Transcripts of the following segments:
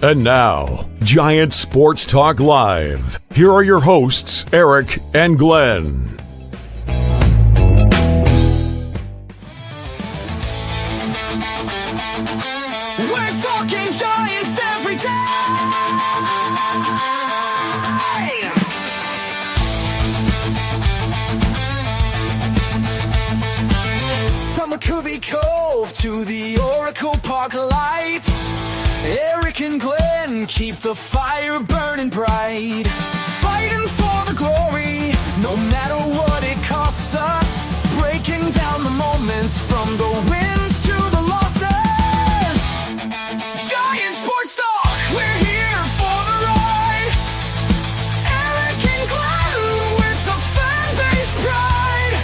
And now, Giant Sports Talk Live. Here are your hosts, Eric and Glenn. We're talking Giants every day. From McCovey Cove to the Oracle Park lights, Eric and Glenn keep the fire burning bright, fighting for the glory, no matter what it costs us, breaking down the moments from the wins to the losses. Giant Sports Talk, we're here for the ride. Eric and Glenn with the fan base pride,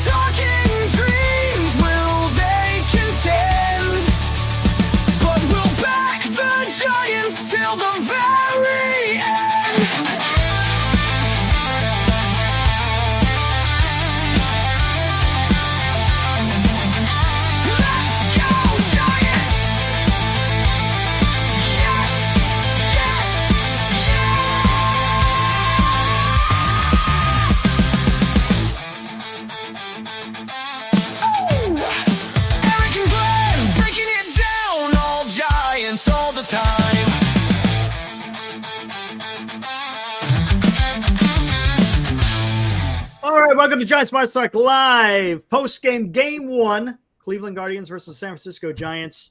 talking dreams, will they contend? But we'll back the Giants till the very end. Let's go, Giants! Yes, yes, yes! Oh! Eric and Glenn breaking it down, all Giants all the time. All right, welcome to Giant Sports Talk Live. Postgame Game 1, Cleveland Guardians versus San Francisco Giants.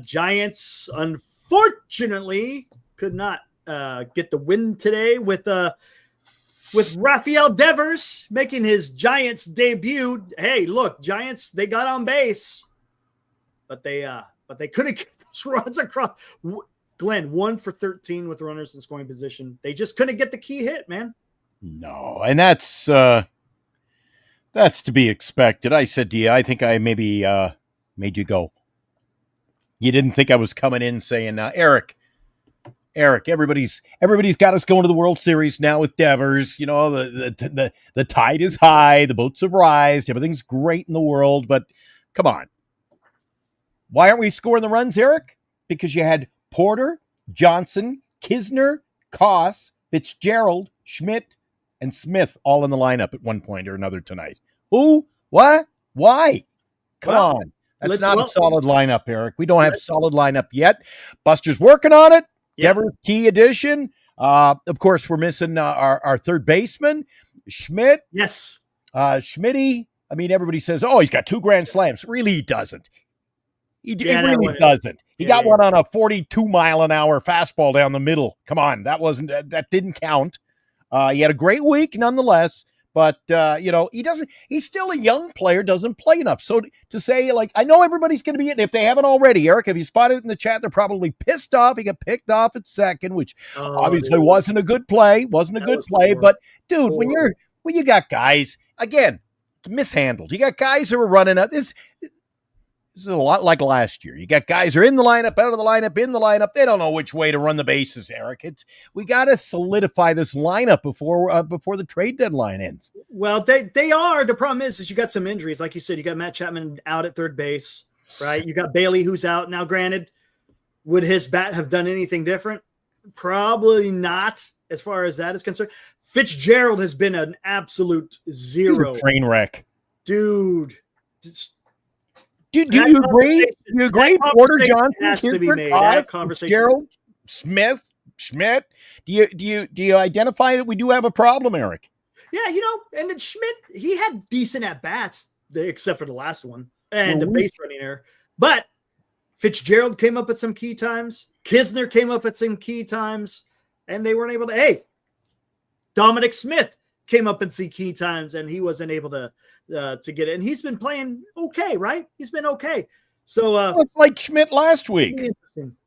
Giants, unfortunately, could not get the win today with Rafale Devers making his Giants debut. Hey, look, Giants, they got on base, but they couldn't get those runs across. Glenn, 1 for 13 with runners in scoring position. They just couldn't get the key hit, man. No, and that's to be expected. I said to you, I think I maybe made you go. You didn't think I was coming in saying, Eric, everybody's got us going to the World Series now with Devers. You know, the tide is high, the boats have rised, everything's great in the world, but come on. Why aren't we scoring the runs, Eric? Because you had Porter, Johnson, Kisner, Koss, Fitzgerald, Schmidt, and Smith all in the lineup at one point or another tonight. Who? What? Why? Come on. That's not a solid lineup, Eric. We don't have a solid lineup yet. Buster's working on it. Yep. Devers, key addition. Of course, we're missing our third baseman, Schmidt. Yes. Schmitty. I mean, everybody says, oh, he's got 2 grand slams. Really, he doesn't. He really doesn't. He got one on a 42-mile-an-hour fastball down the middle. Come on, that didn't count. He had a great week nonetheless, but he's still a young player, doesn't play enough. So to say, like, I know everybody's going to be, if they haven't already, Eric, have you spotted it in the chat? They're probably pissed off. He got picked off at second, which obviously wasn't a good play. But dude, when you got guys, again, it's mishandled. You got guys who are running out. This is a lot like last year. You got guys who are in the lineup, out of the lineup, in the lineup. They don't know which way to run the bases, Eric. We got to solidify this lineup before the trade deadline ends. Well, they are. The problem is you got some injuries. Like you said, you got Matt Chapman out at third base, right? You got Bailey who's out. Now, granted, would his bat have done anything different? Probably not as far as that is concerned. Fitzgerald has been an absolute zero. Train wreck. Dude. Do you agree? Do you agree? Porter, Johnson, has to be made. That conversation. Gerald, Smith, Schmidt. Do you identify that we do have a problem, Eric? Yeah, and then Schmidt, he had decent at bats, except for the last one and the base running error. But Fitzgerald came up at some key times. Kisner came up at some key times, and they weren't able to. Hey, Dominic Smith came up at some key times, and he wasn't able to get it. And he's been playing okay, right? He's been okay. So it's like Schmidt last week.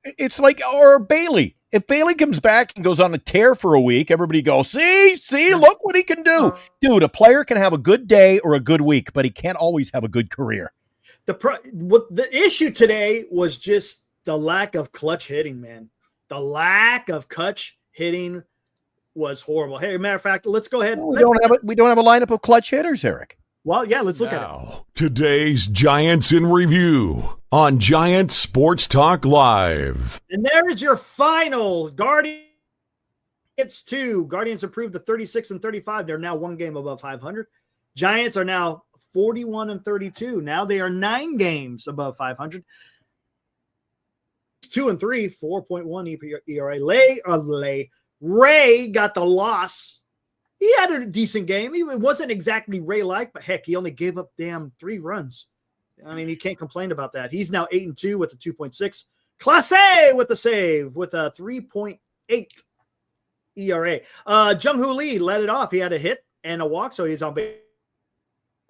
It's like, or Bailey. If Bailey comes back and goes on a tear for a week, everybody goes, see, look what he can do. Dude, a player can have a good day or a good week, but he can't always have a good career. The issue today was just the lack of clutch hitting, man. The lack of clutch hitting was horrible. Hey, matter of fact, let's go ahead. We don't have a lineup of clutch hitters, Eric. Well, yeah, let's look at it. Today's Giants in Review. on Giant Sports Talk Live. And there's your final. Guardians 2. Guardians improved to 36 and 35. They're now one game above 500. Giants are now 41 and 32. Now they are 9 games above 500. 2 and 3, 4.1 ERA. Ray got the loss. He had a decent game. It wasn't exactly Ray-like, but heck, he only gave up damn 3 runs. I mean, he can't complain about that. He's now 8 and 2 with a 2.6. Class A with the save with a 3.8 ERA. Jung-Hoo Lee led it off. He had a hit and a walk, so he's on base.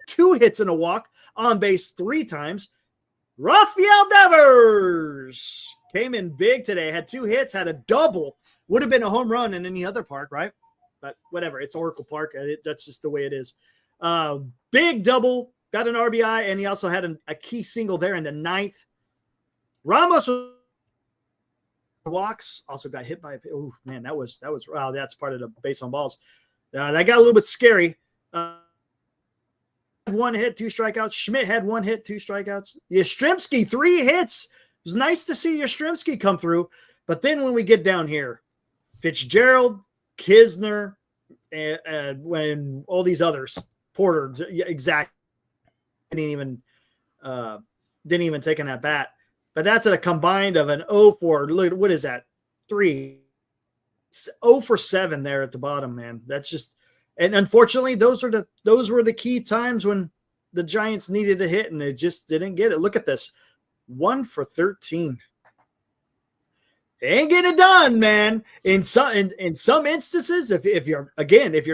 2 hits and a walk, on base 3 times. Rafale Devers came in big today. Had 2 hits, had a double. Would have been a home run in any other park, right? But whatever, it's Oracle Park. That's just the way it is. Big double, got an RBI, and he also had a key single there in the 9th. Ramos walks, also got hit by. Oh man, that was wow. That's part of the base on balls. That got a little bit scary. 1 hit, 2 strikeouts. Schmidt had 1 hit, 2 strikeouts. Yastrzemski 3 hits. It was nice to see Yastrzemski come through. But then when we get down here, Fitzgerald, Kisner, and when all these others, Porter, exactly, didn't even take an at bat. But that's at a combined of an 0 for, look, what is that? 3. 0 for 7 there at the bottom, man. That's just, and unfortunately, those were the key times when the Giants needed a hit and they just didn't get it. Look at this. 1 for 13. They ain't getting it done, man. In some instances, if your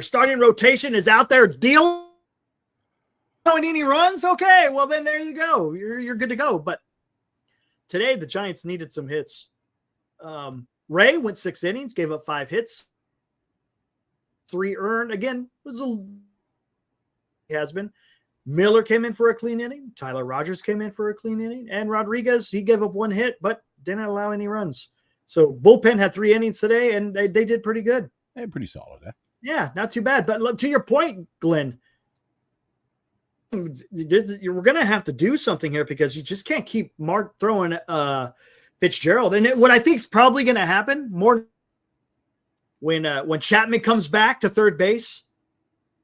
starting rotation is out there dealing any runs, okay, well then there you go. You're good to go. But today the Giants needed some hits. Ray went 6 innings, gave up 5 hits, 3 earned. Again, has been. Miller came in for a clean inning. Tyler Rogers came in for a clean inning, and Rodriguez, he gave up 1 hit, but didn't allow any runs. So bullpen had 3 innings today, and they did pretty good. They're pretty solid, eh? Yeah, not too bad. But look, to your point, Glenn, we're going to have to do something here because you just can't keep Mark throwing Fitzgerald. And what I think is probably going to happen more when Chapman comes back to third base,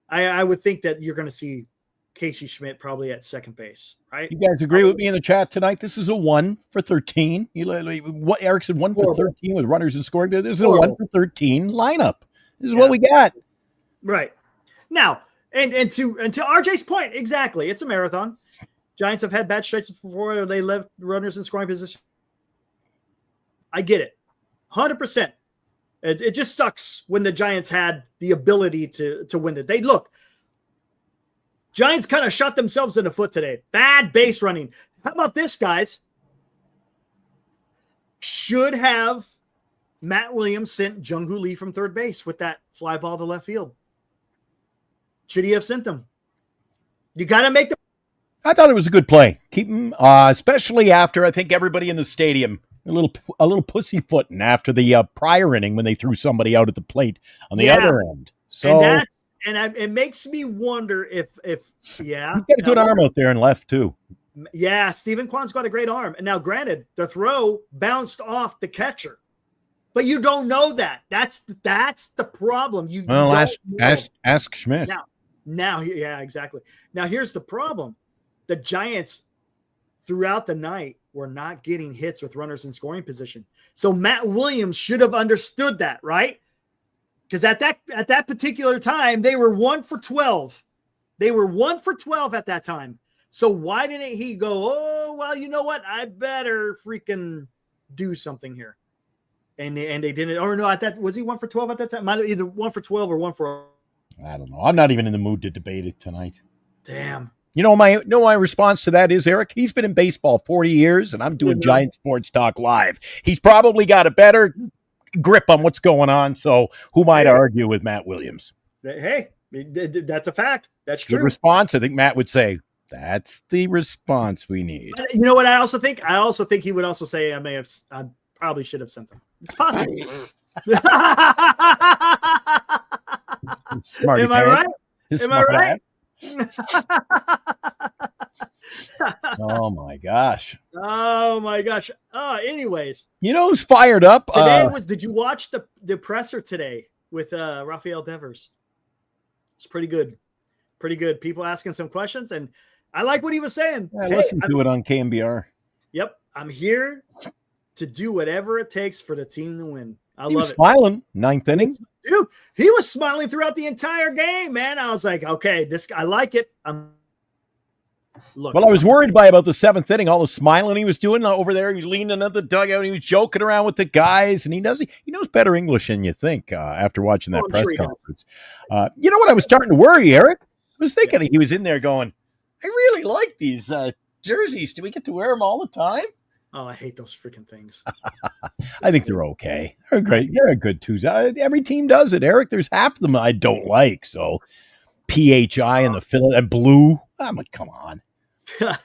I would think that you're going to see Casey Schmidt probably at second base, right? You guys agree with me in the chat tonight? This is a 1 for 13. What Eric said, 1 for 13 with runners in scoring. This is a 1 for 13 lineup. This is what we got. Right. Now, and to RJ's point, exactly. It's a marathon. Giants have had bad stretches before they left runners in scoring position. I get it. 100%. It just sucks when the Giants had the ability to win it. Giants kind of shot themselves in the foot today. Bad base running. How about this, guys? Should have Matt Williams sent Jung-Hoo Lee from third base with that fly ball to left field. Should he have sent them? You got to make the. I thought it was a good play. Keep him, especially after I think everybody in the stadium a little pussyfooting after the prior inning when they threw somebody out at the plate on the other end. So. It makes me wonder if he's got a good arm out there and left too. Yeah, Stephen Kwan's got a great arm. And now, granted, the throw bounced off the catcher, but you don't know that. That's the problem. Ask Schmidt. Now, yeah, exactly. Now, here's the problem: the Giants throughout the night were not getting hits with runners in scoring position. So Matt Williams should have understood that, right? Because at that particular time, they were 1 for 12. They were 1 for 12 at that time. So why didn't he go, oh, well, you know what? I better freaking do something here. And they didn't. Or no, was he 1 for 12 at that time? Might have either 1 for 12 or 1 for. I don't know. I'm not even in the mood to debate it tonight. Damn. You know, my response to that is, Eric, he's been in baseball 40 years, and I'm doing Giant Sports Talk Live. He's probably got a better grip on what's going on, so who might argue with Matt Williams? Hey, that's a fact. That's true. Good response. I think Matt would say, that's the response we need. You know what I also think? I also think he would also say, I probably should have sent him. It's possible. Smarty Am I right? Am I right? Oh my gosh. Oh my gosh. Anyways, You know who's fired up? today did you watch the presser today with Rafale Devers? It's pretty good. Pretty good. People asking some questions, and I like what he was saying. I listened to it on KMBR. Yep. I'm here to do whatever it takes for the team to win. I He love was it. smiling. Ninth inning. Dude, he was smiling throughout the entire game, man. I was like, okay, I like it. Look. Well, I was worried about the seventh inning, all the smiling he was doing over there. He was leaning at the dugout. He was joking around with the guys, and he knows better English than you think after watching that press conference. You know what? I was starting to worry, Eric. I was thinking he was in there going, I really like these jerseys. Do we get to wear them all the time? Oh, I hate those freaking things. I think they're okay. They're great. They're a good Tuesday. Every team does it, Eric. There's half of them I don't like. So PHI and the Philly and blue. I'm like, come on. And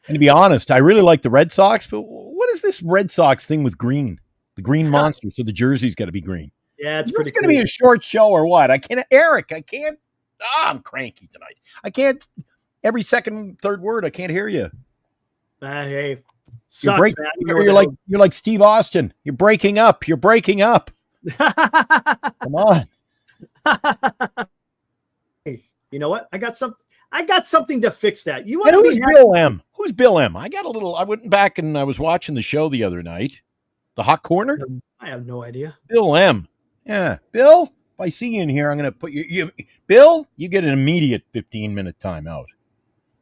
to be honest, I really like the Red Sox, but what is this Red Sox thing with green? The green monster. So the jersey's got to be green. Yeah, it's pretty going to be a short show or what? I can't. I'm cranky tonight. I can't. Every second, third word, I can't hear you. Hey, sucks, man. You're like Steve Austin. You're breaking up. Come on. Hey, you know what? I got something to fix that. You And want who's Bill M? Who's Bill M? I went back and I was watching the show the other night. The Hot Corner? I have no idea. Bill M. Yeah. Bill, if I see you in here, I'm going to put you. Bill, you get an immediate 15-minute timeout.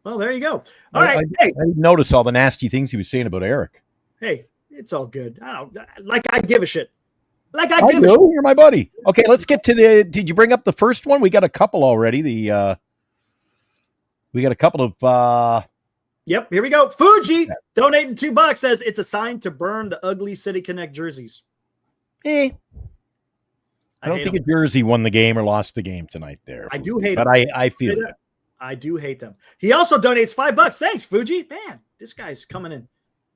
Well, there you go. All right. I didn't notice all the nasty things he was saying about Eric. Hey, it's all good. I give a shit. I do. You're my buddy. Okay, let's get to did you bring up the first one? We got a couple already. We got a couple of Yep, here we go. Fuji donating $2 says it's a sign to burn the ugly City Connect jerseys. I don't think a jersey won the game or lost the game tonight there. I do hate them. But I feel it. I do hate them. He also donates $5. Thanks, Fuji. Man, this guy's coming in.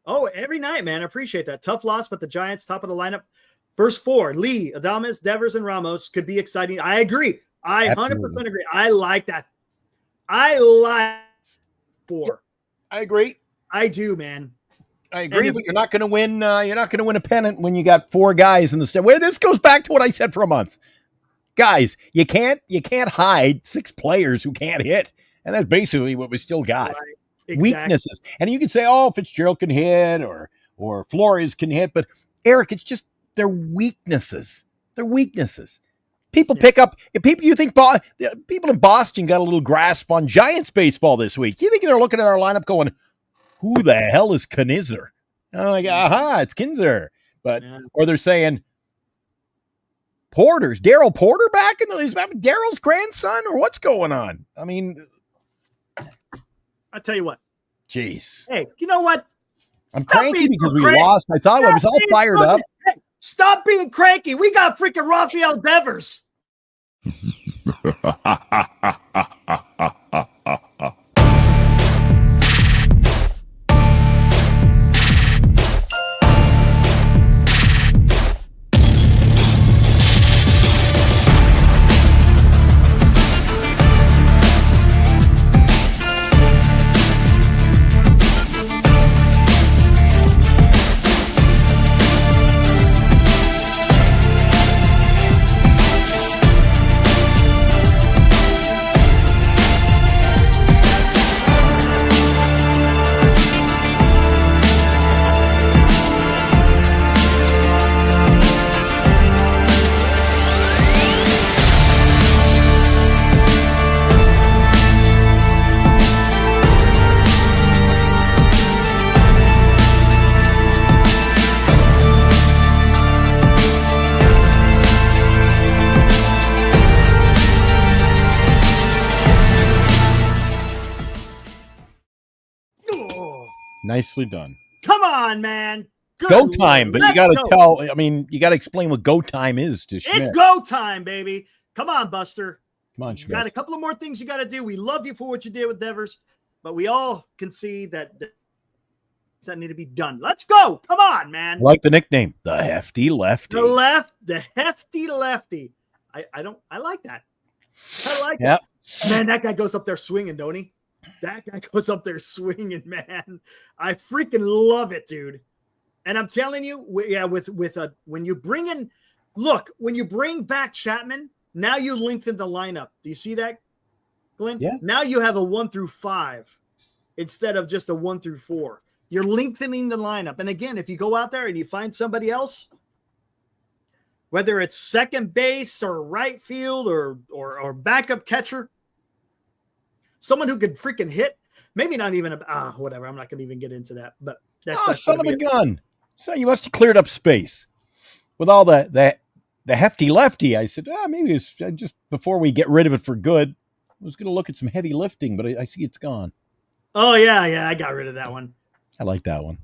Oh, every night, man. I appreciate that. Tough loss, but the Giants top of the lineup. First four, Lee, Adames, Devers, and Ramos could be exciting. I agree. I 100% agree. I like that. I like four. I agree. I do, man. I agree, but you're not going to win. You're not going to win a pennant when you got four guys in the state. Well, this goes back to what I said for a month. Guys, you can't hide six players who can't hit, and that's basically what we still got. Right. Exactly. Weaknesses, and you can say, "Oh, Fitzgerald can hit, or Flores can hit," but Eric, it's just their weaknesses. They're weaknesses. People pick up. If you think people in Boston got a little grasp on Giants baseball this week, you think they're looking at our lineup going, "Who the hell is Knizner?" And I'm like, "Aha, it's Kinzer," or they're saying. Porter's Daryl Porter back in is Daryl's grandson or what's going on? I mean, I'll tell you what. Jeez. Hey, you know what? I'm cranky because we lost. I thought I was all fired up. Hey, stop being cranky. We got freaking Rafale Devers. Nicely done. Come on, man. Good go time, but you got to you got to explain what go time is to Schmidt. It's go time, baby. Come on, Buster. Come on, Schmidt. You got a couple of more things you got to do. We love you for what you did with Devers, but we all can see that need to be done. Let's go. Come on, man. I like the nickname, the Hefty Lefty. The Hefty Lefty. I like that. I like it. Man, that guy goes up there swinging, don't he? That guy goes up there swinging, man. I freaking love it, dude. And I'm telling you, when you bring in, when you bring back Chapman, now you lengthen the lineup. Do you see that, Glenn? Yeah. Now you have a 1 through 5 instead of just a 1 through 4. You're lengthening the lineup. And again, if you go out there and you find somebody else, whether it's second base or right field or backup catcher, someone who could freaking hit, maybe not even whatever. I'm not going to even get into that. But that's son of a gun! So you must have cleared up space with all the hefty lefty. I said, maybe it's just before we get rid of it for good. I was going to look at some heavy lifting, but I see it's gone. Oh yeah, I got rid of that one. I like that one.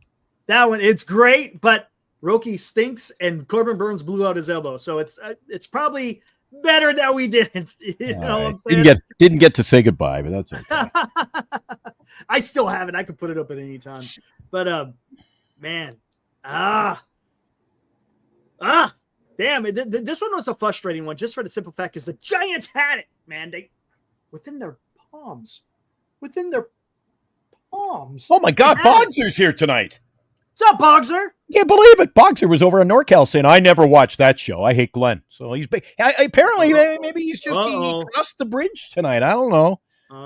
That one, it's great, but Roki stinks, and Corbin Burns blew out his elbow, so it's probably better that we didn't. You know what I'm saying? Didn't get to say goodbye, but that's okay. I still have it. I could put it up at any time. But man, damn it. This one was a frustrating one, just for the simple fact is the Giants had it, man. They within their palms. Oh my God, Bogser's here tonight. What's up, Bogser? Can't believe it. Boxer was over in NorCal saying, I never watched that show. I hate Glenn. So he's apparently maybe he's just he crossed the bridge tonight. I don't know.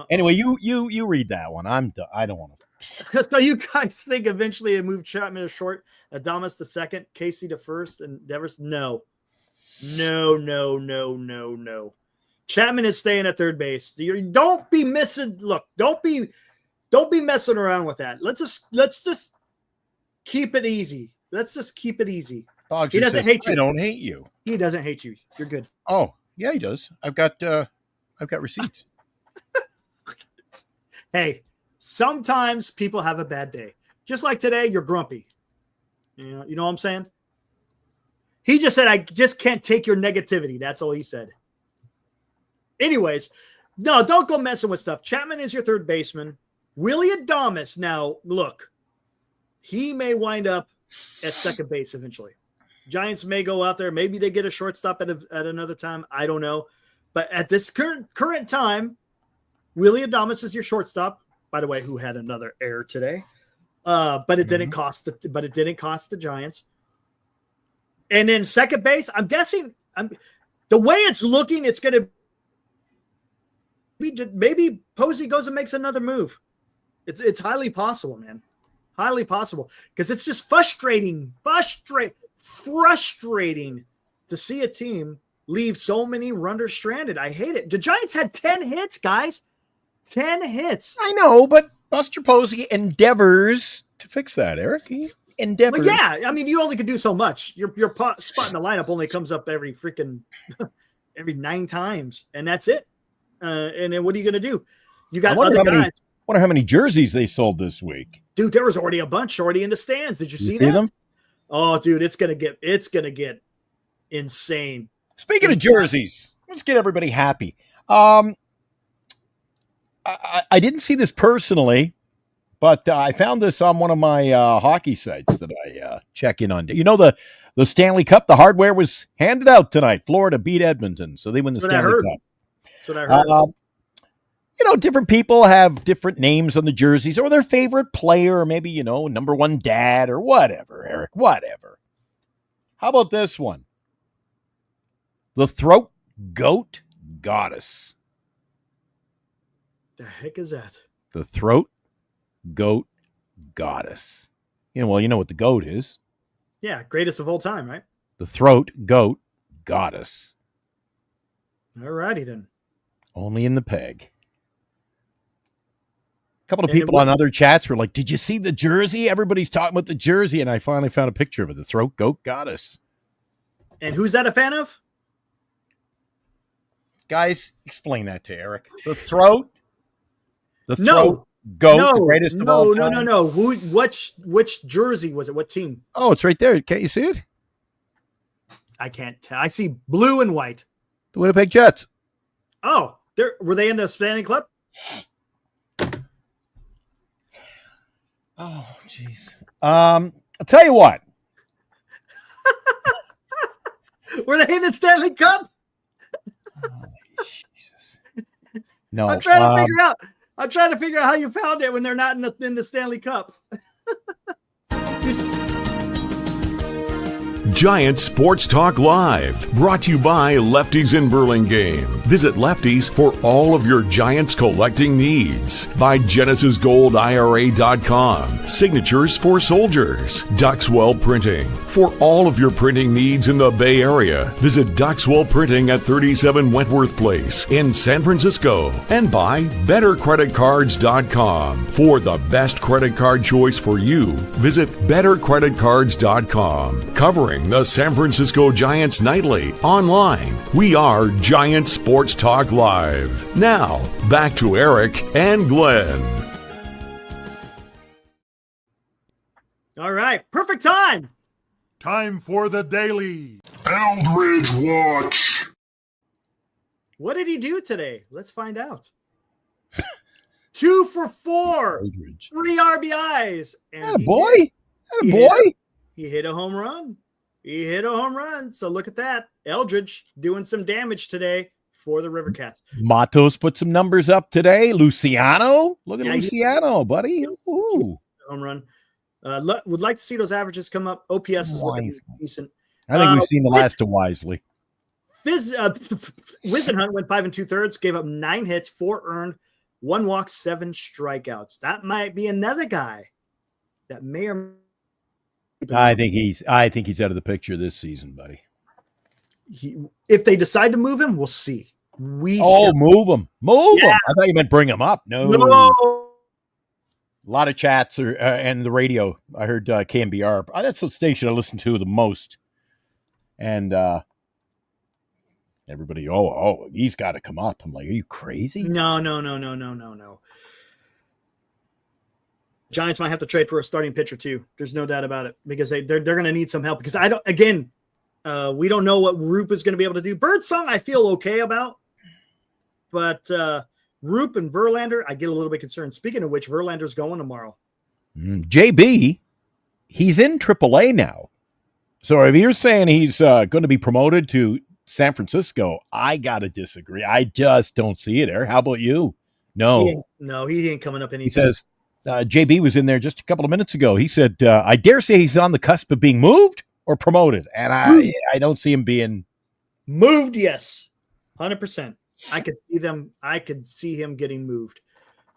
Anyway, you read that one. I don't want to. So you guys think eventually it moved Chapman to short, Adames to second, Casey to first, and Devers? No. Chapman is staying at third base. Don't be missing. Look, don't be messing around with that. Let's just keep it easy. Let's just keep it easy. Bogser He doesn't hate you. I don't hate you. He doesn't hate you. You're good. Oh, yeah, he does. I've got receipts. Hey, sometimes people have a bad day. Just like today, you're grumpy. You know what I'm saying? He just said, I just can't take your negativity. That's all he said. Anyways, no, don't go messing with stuff. Chapman is your third baseman. Willie Adames, now, look, he may wind up at second base eventually. Giants may go out there. Maybe they get a shortstop at another time. I don't know. But at this current time, Willie Adames is your shortstop. By the way, who had another error today. But it didn't cost the Giants. And then second base, I'm guessing the way it's looking, it's going to be maybe Posey goes and makes another move. It's highly possible, man. Highly possible. Because it's just frustrating to see a team leave so many runners stranded. I hate it. The Giants had 10 hits, guys. 10 hits. I know, but Buster Posey endeavors to fix that, Eric. He endeavors. Well, yeah, I mean, you only can do so much. Your spot in the lineup only comes up every 9 times, and that's it. And then what are you going to do? You got other guys. Wonder how many jerseys they sold this week. Dude, there was already a bunch already in the stands. Did you see that? Them? Oh, dude, it's gonna get insane. Speaking of jerseys, let's get everybody happy. I didn't see this personally, but I found this on one of my hockey sites that I check in on. You know, the Stanley Cup, the hardware was handed out tonight. Florida beat Edmonton, so they win the Stanley Cup. That's what I heard. You know, different people have different names on the jerseys or their favorite player, or maybe, number one dad or whatever, Eric, whatever. How about this one? The Throat Goat Goddess. The heck is that? The Throat Goat Goddess. You know what the goat is. Yeah, greatest of all time, right? The Throat Goat Goddess. All righty then. Only in the peg. A couple of people on other chats were like, did you see the jersey? Everybody's talking about the jersey. And I finally found a picture of it. The Throat Goat Goddess. And who's that a fan of? Guys, explain that to Eric. The Throat Goat, the greatest of all time. No. Which jersey was it? What team? Oh, it's right there. Can't you see it? I can't tell. I see blue and white. The Winnipeg Jets. Oh, were they in the Stanley Cup? Oh, jeez. I'll tell you what. Were they in the Stanley Cup? Oh, Jesus. No. I'm trying to figure out. I'm trying to figure out how you found it when they're not in the Stanley Cup. Giant Sports Talk Live, brought to you by Lefties in Burlingame. Visit Lefties for all of your Giants collecting needs. By GenesisGoldIRA.com, signatures for soldiers. Duxwell Printing, for all of your printing needs in the Bay Area. Visit Duxwell Printing at 37 Wentworth Place in San Francisco. And by BetterCreditCards.com, for the best credit card choice for you. Visit BetterCreditCards.com, covering the San Francisco Giants nightly. Online, we are Giant Sports Talk Live. Now, back to Eric and Glenn. All right, perfect time. Time for the daily. Eldridge Watch. What did he do today? Let's find out. 2 for 4, Eldridge. 3 RBIs. And Attaboy. Attaboy. he hit a home run. He hit a home run. So look at that. Eldridge doing some damage today for the River Cats. Matos put some numbers up today. Luciano. Look at Yeah, Luciano, buddy. Ooh. Home run. Would like to see those averages come up. OPS is looking decent. I think we've seen the last of Wisely. Wisenhunt went 5 2/3, gave up 9 hits, 4 earned, 1 walk, 7 strikeouts. That might be another guy that may or I think he's out of the picture this season, buddy. if they decide to move him, we'll see. Move him. Move him. I thought you meant bring him up. No. A lot of chats and the radio. I heard KMBR. That's the station I listen to the most. And everybody, he's got to come up. I'm like, are you crazy? No. Giants might have to trade for a starting pitcher too. There's no doubt about it, because they're going to need some help, because we don't know what Roop is going to be able to do. Birdsong, I feel okay about, but Roop and Verlander, I get a little bit concerned. Speaking of which, Verlander's going tomorrow. JB, he's in AAA now. So if you're saying he's going to be promoted to San Francisco, I got to disagree. I just don't see it there. How about you? No, he ain't coming up anytime. He says, JB was in there just a couple of minutes ago. He said, I dare say he's on the cusp of being moved or promoted. And I don't see him being moved. Yes. 100%. I could see him getting moved,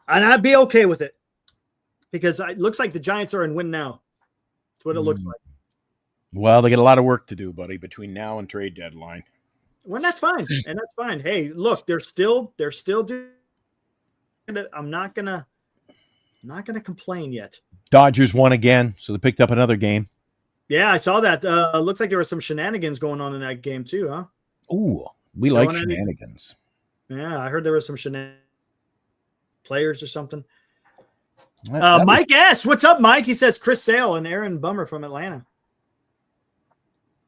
and I'd be okay with it, because it looks like the Giants are in win now. That's what it looks like. Well, they got a lot of work to do, buddy, between now and trade deadline. Well, that's fine. And that's fine. Hey, look, they're still doing it. I'm not gonna complain yet. Dodgers won again, so they picked up another game. Yeah, I saw that. Looks like there were some shenanigans going on in that game too, huh? Ooh, we like shenanigans. Yeah, I heard there was some shenanigans. Players or something. Mike S. What's up, Mike? He says Chris Sale and Aaron Bummer from Atlanta.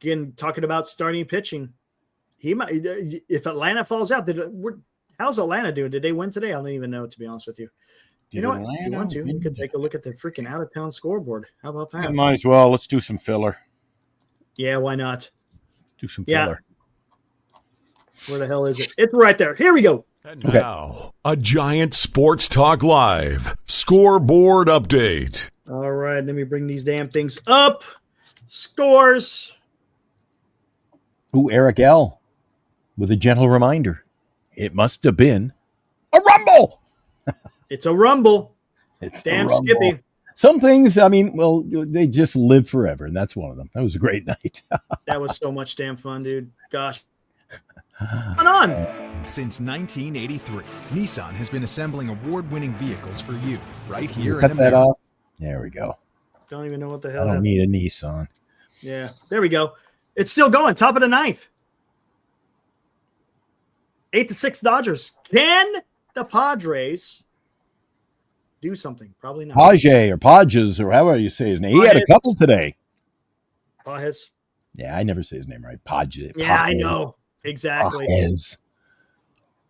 Again, talking about starting pitching. He might, if Atlanta falls out, how's Atlanta doing? Did they win today? I don't even know, to be honest with you. You know what? If you want to, we could take a look at the freaking out-of-town scoreboard. How about that? Might as well. Let's do some filler. Yeah, why not? Do some filler. Where the hell is it? It's right there. Here we go. And now, a Giant Sports Talk Live scoreboard update. All right, let me bring these damn things up. Scores. Ooh, Eric L. with a gentle reminder. It must have been a rumble. It's a rumble. It's damn Skippy. Some things, I mean, well, they just live forever, and that's one of them. That was a great night. That was so much damn fun, dude. Gosh. What's on? Since 1983, Nissan has been assembling award-winning vehicles for you right here in Cut America. that off. There we go. Don't even know what the I hell. don't need a Nissan. Yeah, there we go. It's still going. Top of the ninth. 8-6 Dodgers. Can the Padres do something? Probably not. Page or Podges or however you say his name. He had a couple today. Pages. Yeah, I never say his name right. Page. Yeah, I know. Exactly. Pages.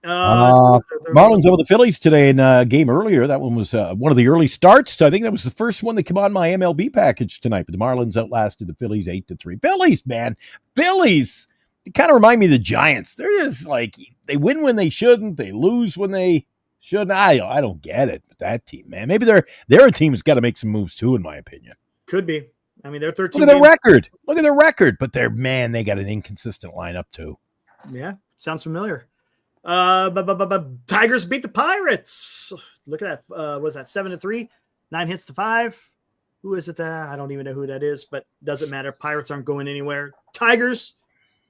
Marlins over the Phillies today in a game earlier. That one was one of the early starts. I think that was the first one that came on my MLB package tonight. But the Marlins outlasted the Phillies 8-3. Phillies, man. Phillies. They kind of remind me of the Giants. They're just like, they win when they shouldn't. They lose when they Shouldn't I don't get it. But that team, man, maybe their team has got to make some moves too, in my opinion. Could be. I mean, they're 13. Look at their record. Look at their record. But they got an inconsistent lineup too. Yeah, sounds familiar. Tigers beat the Pirates. Look at that. Was that 7-3? 9 hits to 5. Who is it? I don't even know who that is, but doesn't matter. Pirates aren't going anywhere. Tigers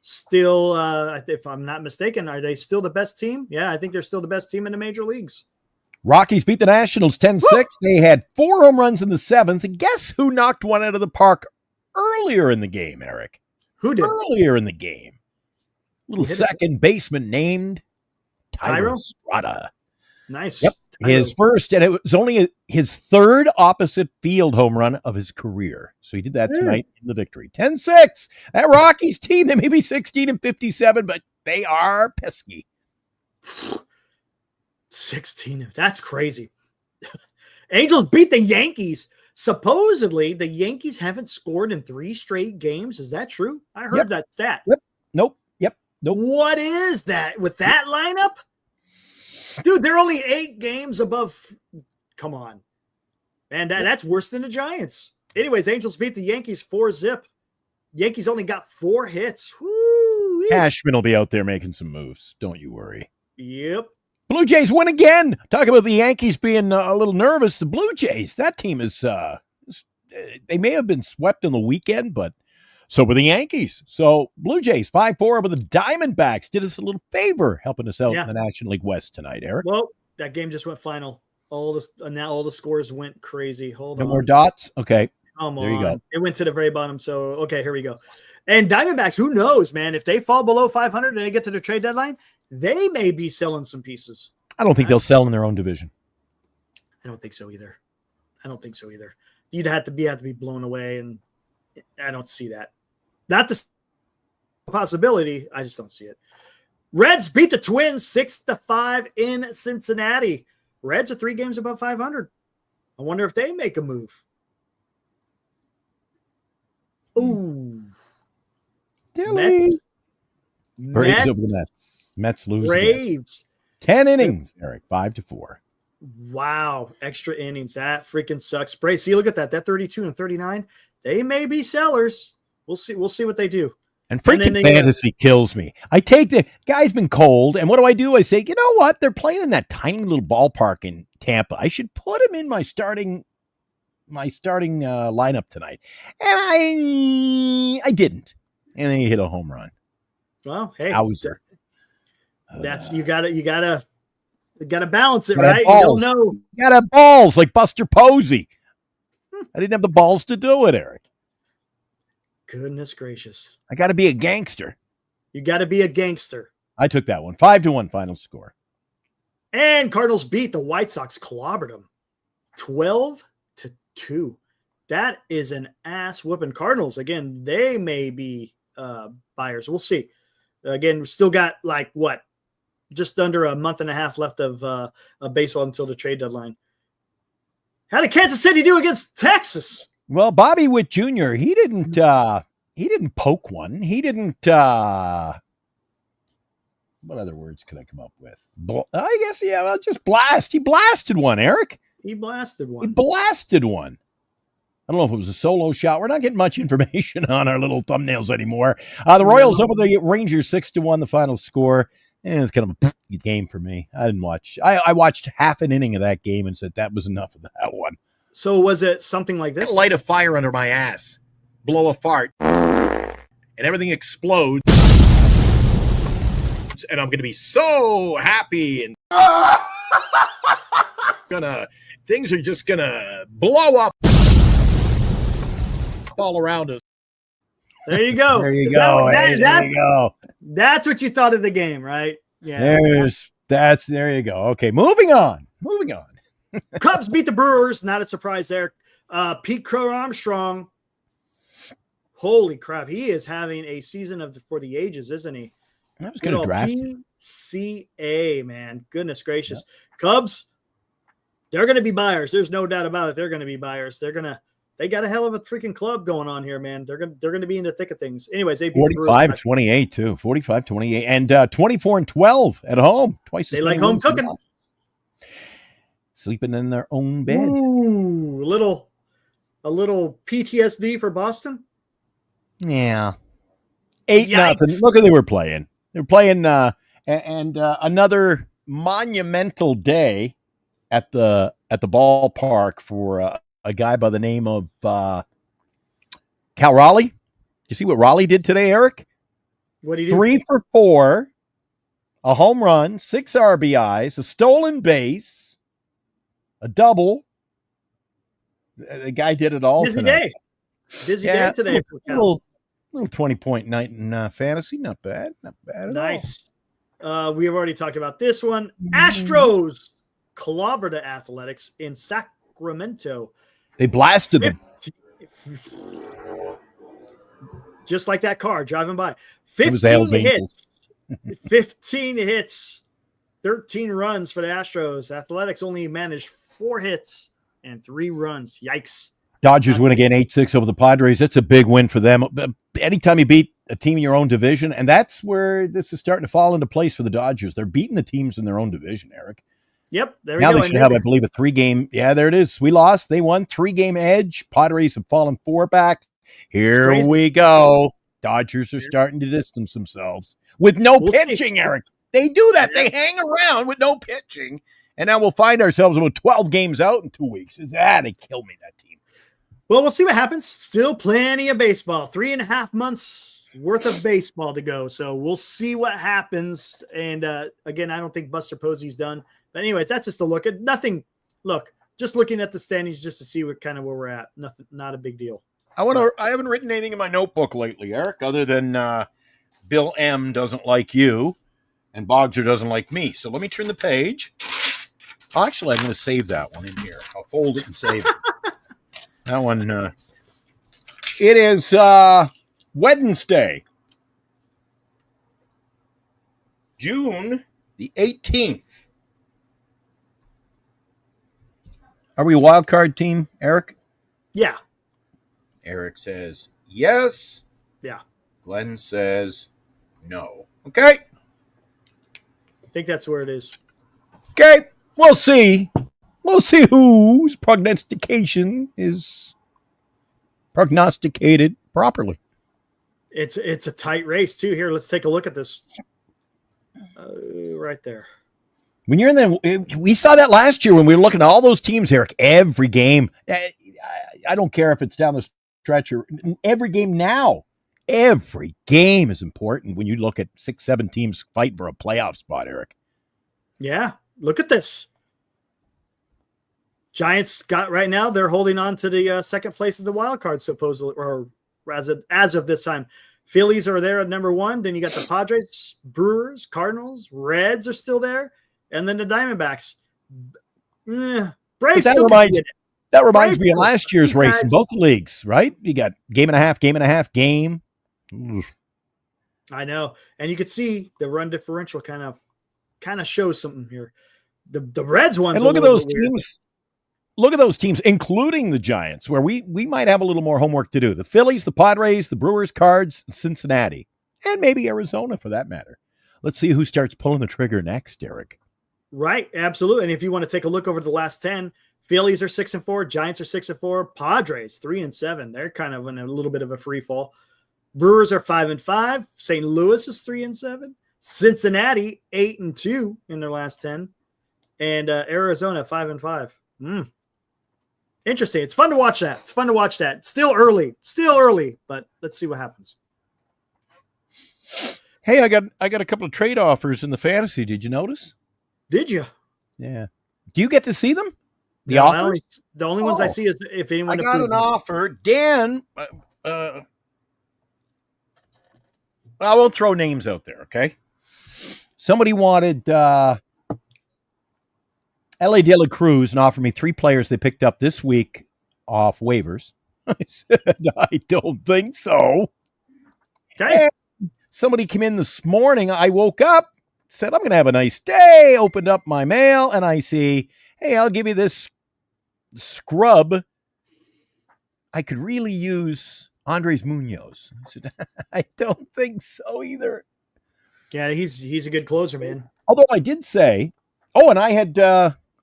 still, if I'm not mistaken, are they still the best team? Yeah, I think they're still the best team in the major leagues. Rockies beat the Nationals 10-6. They had 4 home runs in the 7th. And guess who knocked one out of the park earlier in the game, Eric? Who did? Earlier in the game. Little second baseman named Tyro Strada. Nice. Yep. His first, and it was only his 3rd opposite field home run of his career. So he did that tonight in the victory. 10-6. That Rockies team, they may be 16-57, but they are pesky. 16. That's crazy. Angels beat the Yankees. Supposedly, the Yankees haven't scored in 3 straight games. Is that true? I heard that stat. Yep. Nope. What is that with that lineup? Dude, they're only 8 games above. Come on. And that's worse than the Giants. Anyways, Angels beat the Yankees 4-0. Yankees only got 4 hits. Woo-wee. Cashman will be out there making some moves. Don't you worry. Yep. Blue Jays win again. Talk about the Yankees being a little nervous. The Blue Jays, that team is, they may have been swept on the weekend, but so were the Yankees. So Blue Jays 5-4 over the Diamondbacks. Did us a little favor helping us out in the National League West tonight, Eric. Well, that game just went final. Now all the scores went crazy. Hold on. No more dots? Okay. Come on. There you go. It went to the very bottom. So, okay, here we go. And Diamondbacks, who knows, man? If they fall below 500 and they get to the trade deadline, they may be selling some pieces. I don't think they'll sell in their own division. I don't think so either. You'd have to be blown away, and I don't see that. Not the possibility. I just don't see it. Reds beat the Twins 6-5 in Cincinnati. Reds are 3 games above 500. I wonder if they make a move. Ooh. Braves over the Mets. Mets lose. Braves. 10 innings, Eric. 5-4. Wow. Extra innings. That freaking sucks. Braves. See, look at that. That 32 and 39. They may be sellers. We'll see what they do. And freaking fantasy kills me. I take the guy's been cold, and what do? I say, you know what? They're playing in that tiny little ballpark in Tampa. I should put him in my starting lineup tonight. And I didn't. And then he hit a home run. Well, hey, Hauser. That's you gotta balance it, right? Balls. You don't know. You gotta have balls like Buster Posey. I didn't have the balls to do it, Eric. Goodness gracious. I got to be a gangster. You got to be a gangster. I took that one. 5-1 final score. And Cardinals beat the White Sox, clobbered them 12-2. That is an ass whooping. Cardinals, again, they may be buyers. We'll see. Again, we still got just under a month and a half left of baseball until the trade deadline. How did Kansas City do against Texas? Well, Bobby Witt Jr., he didn't poke one. He didn't, what other words could I come up with? I guess, just blast. He blasted one, Eric. He blasted one. I don't know if it was a solo shot. We're not getting much information on our little thumbnails anymore. The Royals over the Rangers 6-1, the final score. And it's kind of a game for me. I didn't watch. I watched half an inning of that game and said that was enough of that one. So was it something like this? Light a fire under my ass, blow a fart, and everything explodes. And I'm going to be so happy and things are just going to blow up all around us. There you go. There you go. That's what you thought of the game, right? Yeah. There you go. Okay, moving on. Cubs beat the Brewers. Not a surprise there. Pete Crow Armstrong. Holy crap. He is having a season for the ages, isn't he? I was going to draft PCA, man. Goodness gracious. Yep. Cubs, they're going to be buyers. There's no doubt about it. They're going to be buyers. They got a hell of a freaking club going on here, man. They're going to be in the thick of things. Anyways, they beat 45-28 too. 45-28 and 24-12 at home. Twice. They like home cooking. Sleeping in their own bed. Ooh, a little PTSD for Boston. Yeah. 8-0. Yikes. Look who they were playing. They were playing another monumental day at the ballpark for a guy by the name of Cal Raleigh. You see what Raleigh did today, Eric? What do you do? 3 for 4, a home run, 6 RBIs, a stolen base, a double. The guy did it all Busy tonight. day. Busy day today for Cal. Little 20-point night in fantasy. Not bad. Not bad at Nice. We have already talked about this one. Astros clobbered the Athletics in Sacramento. They blasted them. Just like that car driving by. It was 15 Al's Angels. hits. 15 hits. 13 runs for the Astros. Athletics only managed 4 hits and 3 runs. Yikes. Dodgers win again 8-6 over the Padres. That's a big win for them. Anytime you beat a team in your own division, and that's where this is starting to fall into place for the Dodgers. They're beating the teams in their own division, Eric. Yep. There we now go. They should have, I believe, a 3-game. Yeah, there it is. We lost. They won. 3-game edge. Padres have fallen 4 back. Here we go. Dodgers are starting to distance themselves with no pitching, Eric. They do that. They hang around with no pitching. And now we'll find ourselves about 12 games out in 2 weeks. They kill me, that team. Well, we'll see what happens. Still plenty of baseball. 3.5 months worth of baseball to go. So we'll see what happens. And again, I don't think Buster Posey's done. But anyways, that's just a look at nothing. Look, just looking at the standings just to see what kind of where we're at. Nothing, not a big deal. I haven't written anything in my notebook lately, Eric, other than Bill M doesn't like you and Bogser doesn't like me. So let me turn the page. Actually, I'm going to save that one in here. I'll fold it and save it. That one, it is Wednesday, June the 18th. Are we a wild card team, Eric? Yeah. Eric says yes. Yeah. Glenn says no. Okay. I think that's where it is. Okay. We'll see. We'll see whose prognostication is prognosticated properly. It's a tight race too. Here, let's take a look at this. Right there. When you're in the, we saw that last year when we were looking at all those teams, Eric. Every game, I don't care if it's down the stretch or every game now. Every game is important when you look at 6-7 teams fighting for a playoff spot, Eric. Yeah, look at this. Giants got right now. They're holding on to the second place of the wild card, supposedly, or as of this time. Phillies are there at number 1. Then you got the Padres, Brewers, Cardinals, Reds are still there, and then the Diamondbacks. Braves. That reminds me of last year's race in both leagues, right? You got game and a half. I know, and you could see the run differential kind of shows something here. The Reds ones. And look at those teams. Look at those teams, including the Giants, where we might have a little more homework to do. The Phillies, the Padres, the Brewers, Cards, Cincinnati, and maybe Arizona for that matter. Let's see who starts pulling the trigger next, Eric. Right, absolutely. And if you want to take a look over the last 10, Phillies are 6-4, Giants are 6-4, Padres 3-7. They're kind of in a little bit of a free fall. Brewers are 5-5. St. Louis is 3-7. Cincinnati 8-2 in their last 10, and Arizona 5-5. Interesting. It's fun to watch that. Still early, but let's see what happens. Hey, I got a couple of trade offers in the fantasy. Did you notice? Did you? Yeah. Do you get to see them? The No, offers? the only ones I see is if anyone. I got an offer. Dan, I won't throw names out there, okay? Somebody wanted L.A. De La Cruz and offered me 3 players they picked up this week off waivers. I said, I don't think so. Okay. And somebody came in this morning. I woke up, said, I'm going to have a nice day. Opened up my mail, and I see, hey, I'll give you this scrub. I could really use Andres Munoz. I said, I don't think so either. Yeah, he's a good closer, man. Although I did say, and I had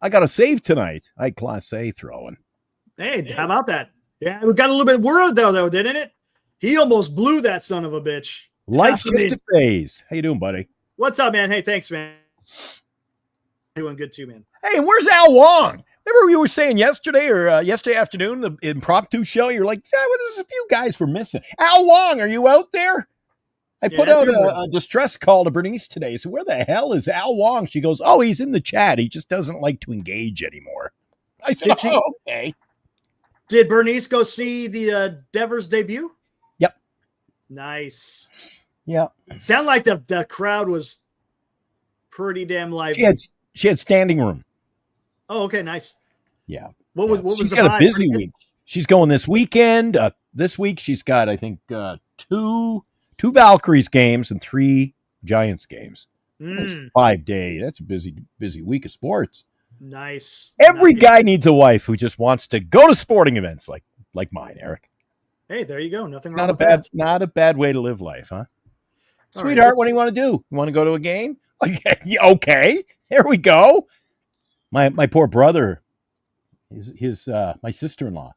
I got a save tonight. I had Class A throwing. Hey, how about that? Yeah, we got a little bit worried though, didn't it? He almost blew that son of a bitch. Life's I mean, just a phase. How you doing, buddy? what's up, man? Hey, thanks, man. Doing good too, man. Hey, and where's Al Wong? Remember you were saying yesterday or yesterday afternoon, the impromptu show, you're like, yeah, well, there's a few guys we're missing. Al Wong, are you out there? I put out a distress call to Bernice today. So where the hell is Al Wong? She goes, oh, he's in the chat. He just doesn't like to engage anymore. I said, okay. Did Bernice go see the Devers debut? Yep. Nice. Yeah. Sound like the crowd was pretty damn lively. She had standing room. Oh, okay, nice. Yeah. What was she's the got vibe? a busy week. She's going this weekend. This week she's got, I think, two Valkyries games and 3 Giants games. That's 5 days. That's a busy week of sports. Nice. Every guy needs a wife who just wants to go to sporting events like mine, Eric. Hey, there you go. Nothing It's wrong with that. not a bad way to live life, huh? All Sweetheart, right. what do you want to do? You want to go to a game? Okay. Here we go. My poor brother, my sister-in-law,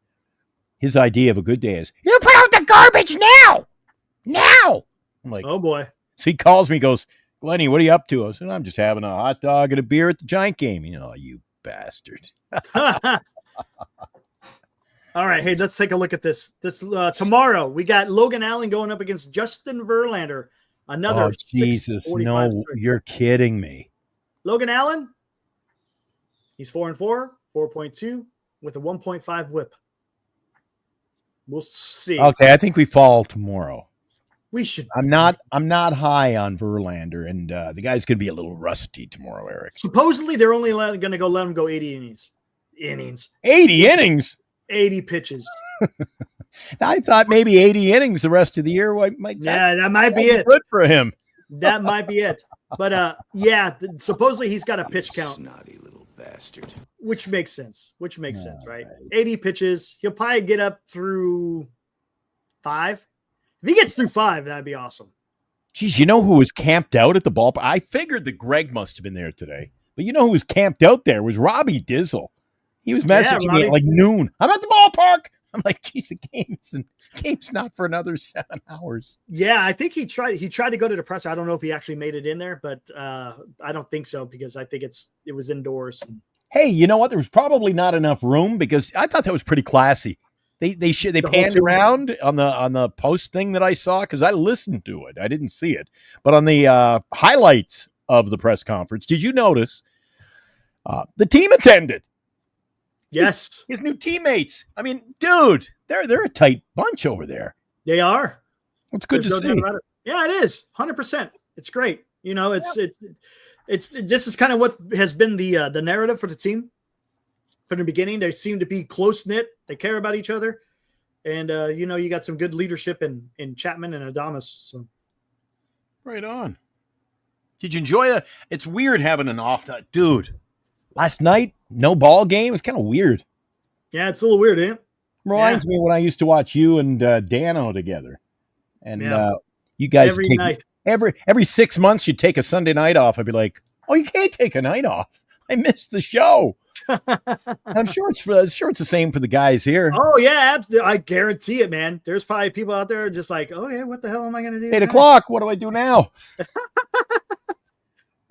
his idea of a good day is, you put out the garbage now. I'm like, Oh boy. so he calls me, goes, Glennie, what are you up to? I said, I'm just having a hot dog and a beer at the Giant game. You bastard. All right. Hey, let's take a look at this. Tomorrow we got Logan Allen going up against Justin Verlander. Another. Oh, Jesus. 6:45 No, start. you're kidding me. Logan Allen. He's 4-4, 4.2 with a 1.5 whip. We'll see. Okay, I think we fall tomorrow. We should. I'm not high on Verlander, and the guy's gonna be a little rusty tomorrow, Eric. Supposedly, they're only going to let him go 80 innings. 80 innings. 80 pitches. I thought maybe 80 innings the rest of the year. That might be it. Good for him. That might be it. But supposedly he's got a pitch count. Snotty little bastard. Which makes sense. Right? 80 pitches. He'll probably get up through 5. If he gets through 5, that'd be awesome. Geez, you know who was camped out at the ballpark? I figured that Greg must have been there today. But you know who was camped out there was Robbie Dizzle. He was messaging me at like noon. I'm at the ballpark. I'm like, geez, the game's not for another 7 hours. Yeah, I think he tried to go to the presser. I don't know if he actually made it in there, but I don't think so because I think it was indoors. Hey, you know what? There was probably not enough room because I thought that was pretty classy. They panned around on the post thing that I saw because I listened to it. I didn't see it, but on the highlights of the press conference, did you notice the team attended? Yes, his new teammates. I mean, dude, they're a tight bunch over there. They are. It's good to see. Yeah, it is 100%. It's great. It's this is kind of what has been the narrative for the team from the beginning. They seem to be close knit. They care about each other, and you got some good leadership in Chapman and Adames. So, right on. Did you enjoy it? It's weird having an off night, dude. Last night, no ball game. It's kind of weird. Yeah, it's a little weird, eh? Reminds me when I used to watch you and Dano together, and you guys every night. Every 6 months you'd take a Sunday night off. I'd be like, oh, you can't take a night off. I missed the show. I'm sure it's the same for the guys here. Oh yeah, absolutely. I guarantee it, man. There's probably people out there just like, oh yeah, what the hell am I gonna do? 8 o'clock. What do I do now?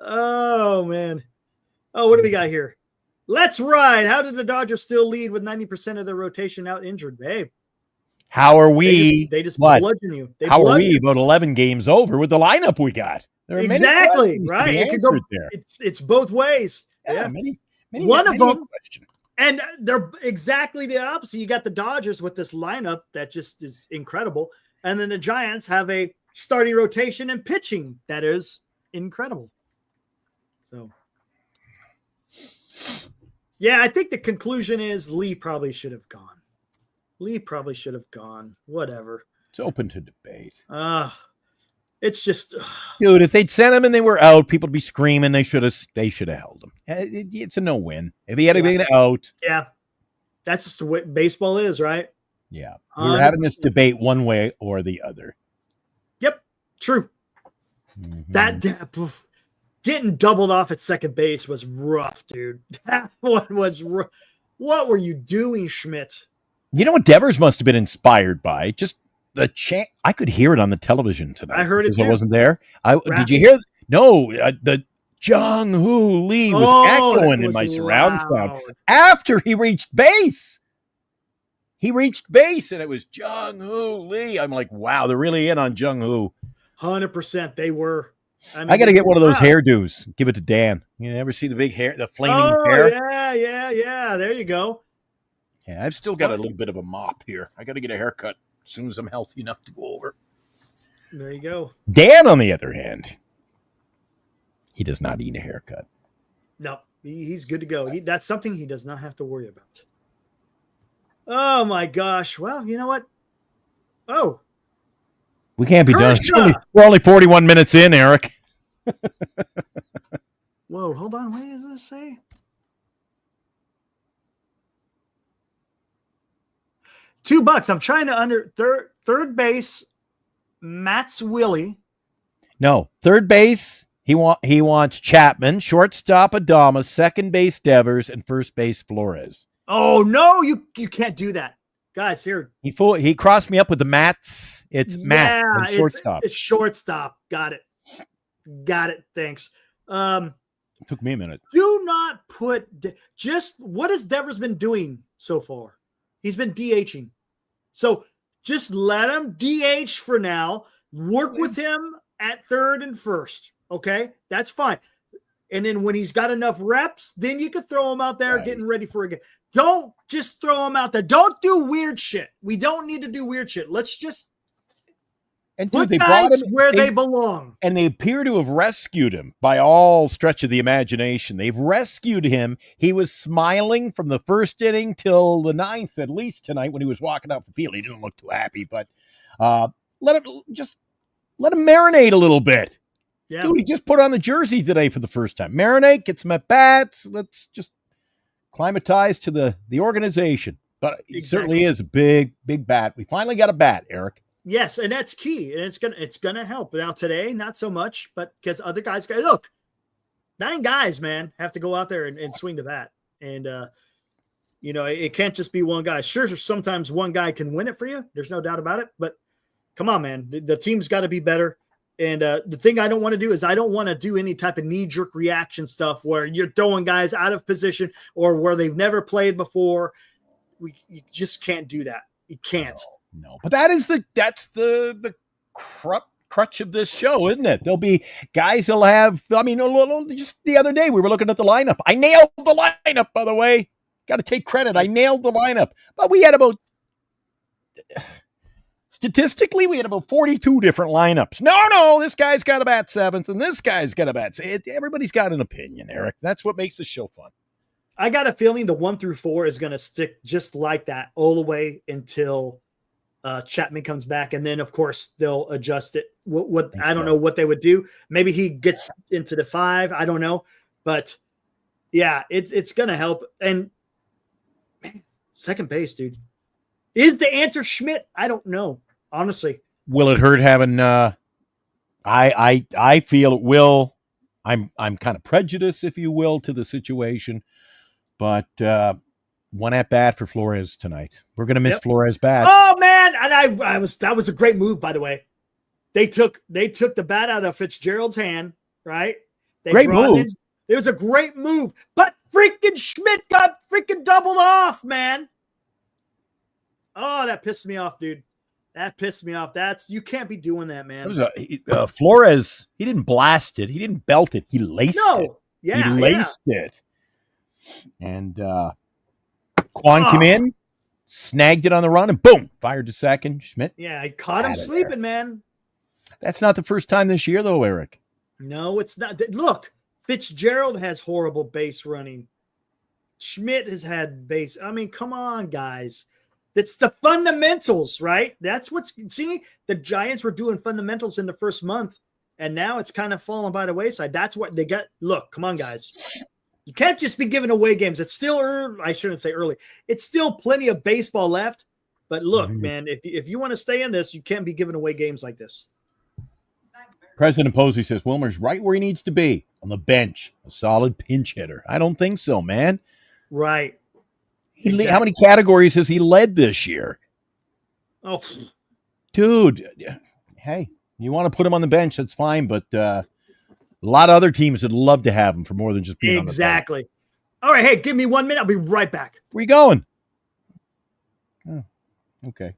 Oh man. Oh, what do we got here? Let's ride. How did the Dodgers still lead with 90% of their rotation out injured? Babe. How are we? They just bludgeon you. How are we about 11 games over with the lineup we got? There are exactly right. It could go, there. It's both ways. Yeah. Many One of them. And they're exactly the opposite. You got the Dodgers with this lineup that just is incredible. And then the Giants have a starting rotation and pitching that is incredible. So, yeah, I think the conclusion is Lee probably should have gone. Whatever. It's open to debate. It's just, dude, if they'd sent him and they were out, people would be screaming. They should have held him. It's a no win. If he had been out, yeah, that's just the way baseball is, right? Yeah, we were having this debate one way or the other. Yep, true. Mm-hmm. That Getting doubled off at second base was rough, dude. That one was rough. What were you doing, Schmidt? You know what Devers must have been inspired by? Just the chant. I could hear it on the television tonight. I heard it because I too. wasn't there. Did you hear? No, the Jung Hoo Lee was echoing in my surround sound after he reached base. He reached base, and it was Jung Hoo Lee. I'm like, wow, they're really in on Jung Hoo. 100%, they were. I got to get one of those hairdos. Give it to Dan. You ever see the big hair, the flaming hair? Yeah. There you go. Yeah, I've still got a little bit of a mop here. I got to get a haircut as soon as I'm healthy enough to go over. There you go. Dan, on the other hand, he does not need a haircut. No, he's good to go. That's something he does not have to worry about. Oh, my gosh. Well, you know what? Oh. We can't be Kershaw. done. We're only 41 minutes in, Eric. Whoa, hold on. What does this say? $2. I'm trying to under third base, Matt's Willie. No, third base, he wants Chapman, shortstop Adama, second base Devers, and first base Flores. Oh, no, you can't do that. Guys, here. He crossed me up with the Matts. It's Matt and shortstop. It's shortstop. Got it. Thanks. It took me a minute. Do not put what has Devers been doing so far? He's been DHing. So just let him DH for now. Work with him at third and first. Okay, that's fine. And then when he's got enough reps, then you can throw him out there getting ready for a game. Don't just throw him out there. Don't do weird shit. We don't need to do weird shit. Let's just put guys where they belong. And they appear to have rescued him by all stretch of the imagination. They've rescued him. He was smiling from the first inning till the ninth, at least tonight when he was walking off the field. He didn't look too happy, but let him marinate a little bit. Yeah. Dude, he just put on the jersey today for the first time. Marinate, get some at-bats. Let's just climatize to the organization. But he certainly is a big, big bat. We finally got a bat, Eric. Yes, and that's key. And it's gonna help. Now today, not so much, but because other guys look, 9 guys, man, have to go out there and swing the bat. And it can't just be one guy. Sure, sometimes one guy can win it for you. There's no doubt about it. But come on, man. The team's got to be better. And the thing I don't want to do is I don't want to do any type of knee-jerk reaction stuff where you're throwing guys out of position or where they've never played before. You just can't do that. You can't. No. But that's the crutch of this show, isn't it? There'll be guys that'll have, just the other day we were looking at the lineup. I nailed the lineup, by the way. Got to take credit. I nailed the lineup. But we had statistically, we had about 42 different lineups. No, this guy's got to bat 7th, and this guy's got to bat. Everybody's got an opinion, Eric. That's what makes the show fun. I got a feeling the 1 through 4 is going to stick just like that all the way until Chapman comes back, and then of course they'll adjust it. What I don't know what they would do. Maybe he gets into the 5. I don't know, but yeah, it's going to help. And man, second base, dude, is the answer Schmidt? I don't know. Honestly, will it hurt having? I feel it will. I'm kind of prejudiced, if you will, to the situation, but one at bat for Flores tonight. We're gonna miss Flores bat. Oh man, and that was a great move, by the way. They took the bat out of Fitzgerald's hand, right? Great move. It was a great move, but freaking Schmidt got freaking doubled off, man. Oh, that pissed me off, dude. That pissed me off. You can't be doing that, man. It was Flores. He didn't blast it. He didn't belt it. He laced it. Yeah, he laced it. And Kwan came in, snagged it on the run, and boom, fired to second. Schmidt. Yeah, I caught him sleeping, man. That's not the first time this year, though, Eric. No, it's not. Look, Fitzgerald has horrible base running. Schmidt has had base. I mean, come on, guys. That's the fundamentals, right? That's the Giants were doing fundamentals in the first month, and now it's kind of fallen by the wayside. That's what they got. Look, come on, guys. You can't just be giving away games. It's still early. I shouldn't say early. It's still plenty of baseball left. But look, man, if you want to stay in this, you can't be giving away games like this. President Posey says Wilmer's right where he needs to be, on the bench, a solid pinch hitter. I don't think so, man. Right. How many categories has he led this year? Oh, dude, hey, you want to put him on the bench, that's fine, but a lot of other teams would love to have him for more than just being on the bench. Exactly. All right, hey, give me 1 minute. I'll be right back. Where you going? Oh, okay.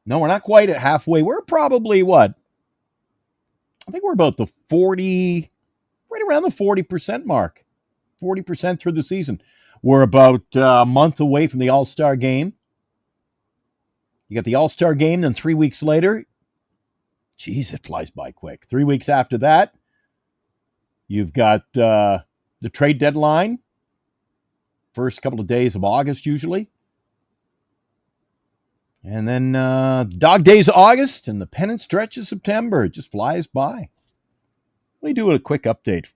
No, we're not quite at halfway. We're probably what? I think we're about the 40, right around the 40% mark. 40% through the season. We're about a month away from the All-Star game. You got the All-Star game, then 3 weeks later. Geez, it flies by quick. 3 weeks after that, you've got the trade deadline. First couple of days of August, usually. And then dog days of August and the pennant stretch of September. It just flies by. Let me do a quick update.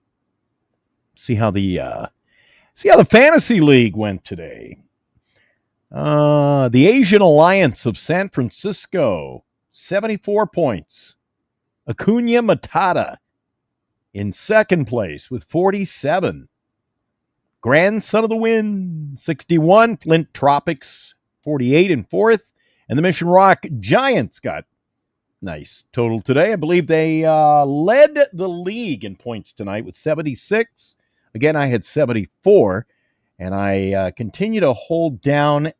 See how the fantasy league went today. The Asian Alliance of San Francisco, 74 points. Acuna Matata in second place with 47. Grandson of the Wind, 61. Flint Tropics, 48 in fourth. And the Mission Rock Giants got nice total today. I believe they led the league in points tonight with 76. Again, I had 74. And I continue to hold down about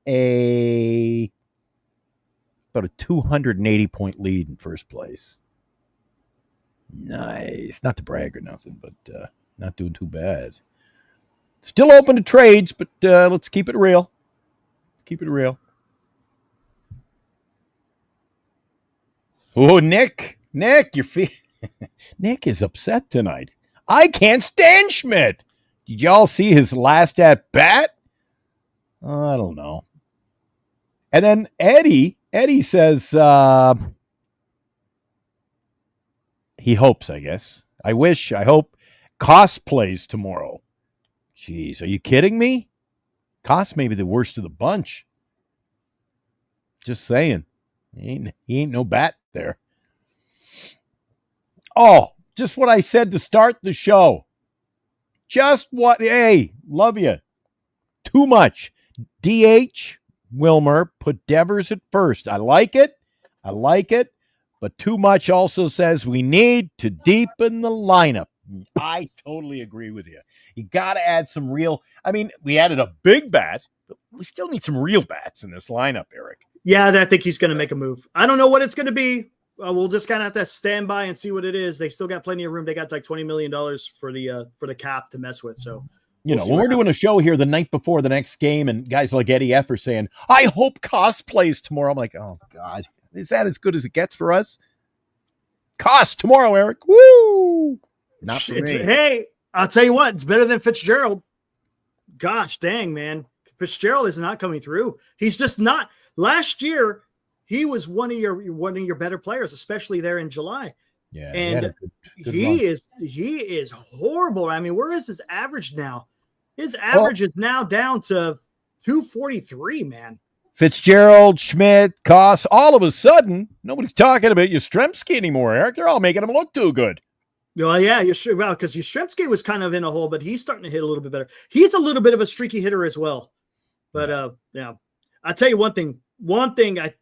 a 280-point lead in first place. Nice. Not to brag or nothing, but not doing too bad. Still open to trades, but let's keep it real. Keep it real. Oh, Nick, you're Nick is upset tonight. I can't stand Schmidt. Did y'all see his last at bat? I don't know. And then Eddie says he hopes, I guess. I hope Koss plays tomorrow. Jeez, are you kidding me? Koss may be the worst of the bunch. Just saying. He ain't no bat there. Oh, just what I said to start the show. Hey, love you. Too much. DH, Wilmer, put Devers at first. I like it. But too much also says we need to deepen the lineup. I totally agree with you. You got to add some real. I mean, we added a big bat, but we still need some real bats in this lineup, Eric. Yeah, I think he's going to make a move. I don't know what it's going to be. We'll just kind of have to stand by and see what it is. They still got plenty of room. They got like $20 million for the cap to mess with. So, when we're doing a show here the night before the next game, and guys like Eddie F are saying, "I hope Koss plays tomorrow." I'm like, "Oh God, is that as good as it gets for us?" Koss tomorrow, Eric. Woo! Not for me. Hey, I'll tell you what, it's better than Fitzgerald. Gosh dang, man, Fitzgerald is not coming through. He's just not. Last year, he was one of your better players, especially there in July. Yeah, and he is horrible. I mean, where is his average now? His average is now down to 243, man. Fitzgerald, Schmidt, Koss, all of a sudden, nobody's talking about Yastrzemski anymore, Eric. They're all making him look too good. Well, yeah, because Yastrzemski was kind of in a hole, but he's starting to hit a little bit better. He's a little bit of a streaky hitter as well. But yeah, I'll tell you one thing I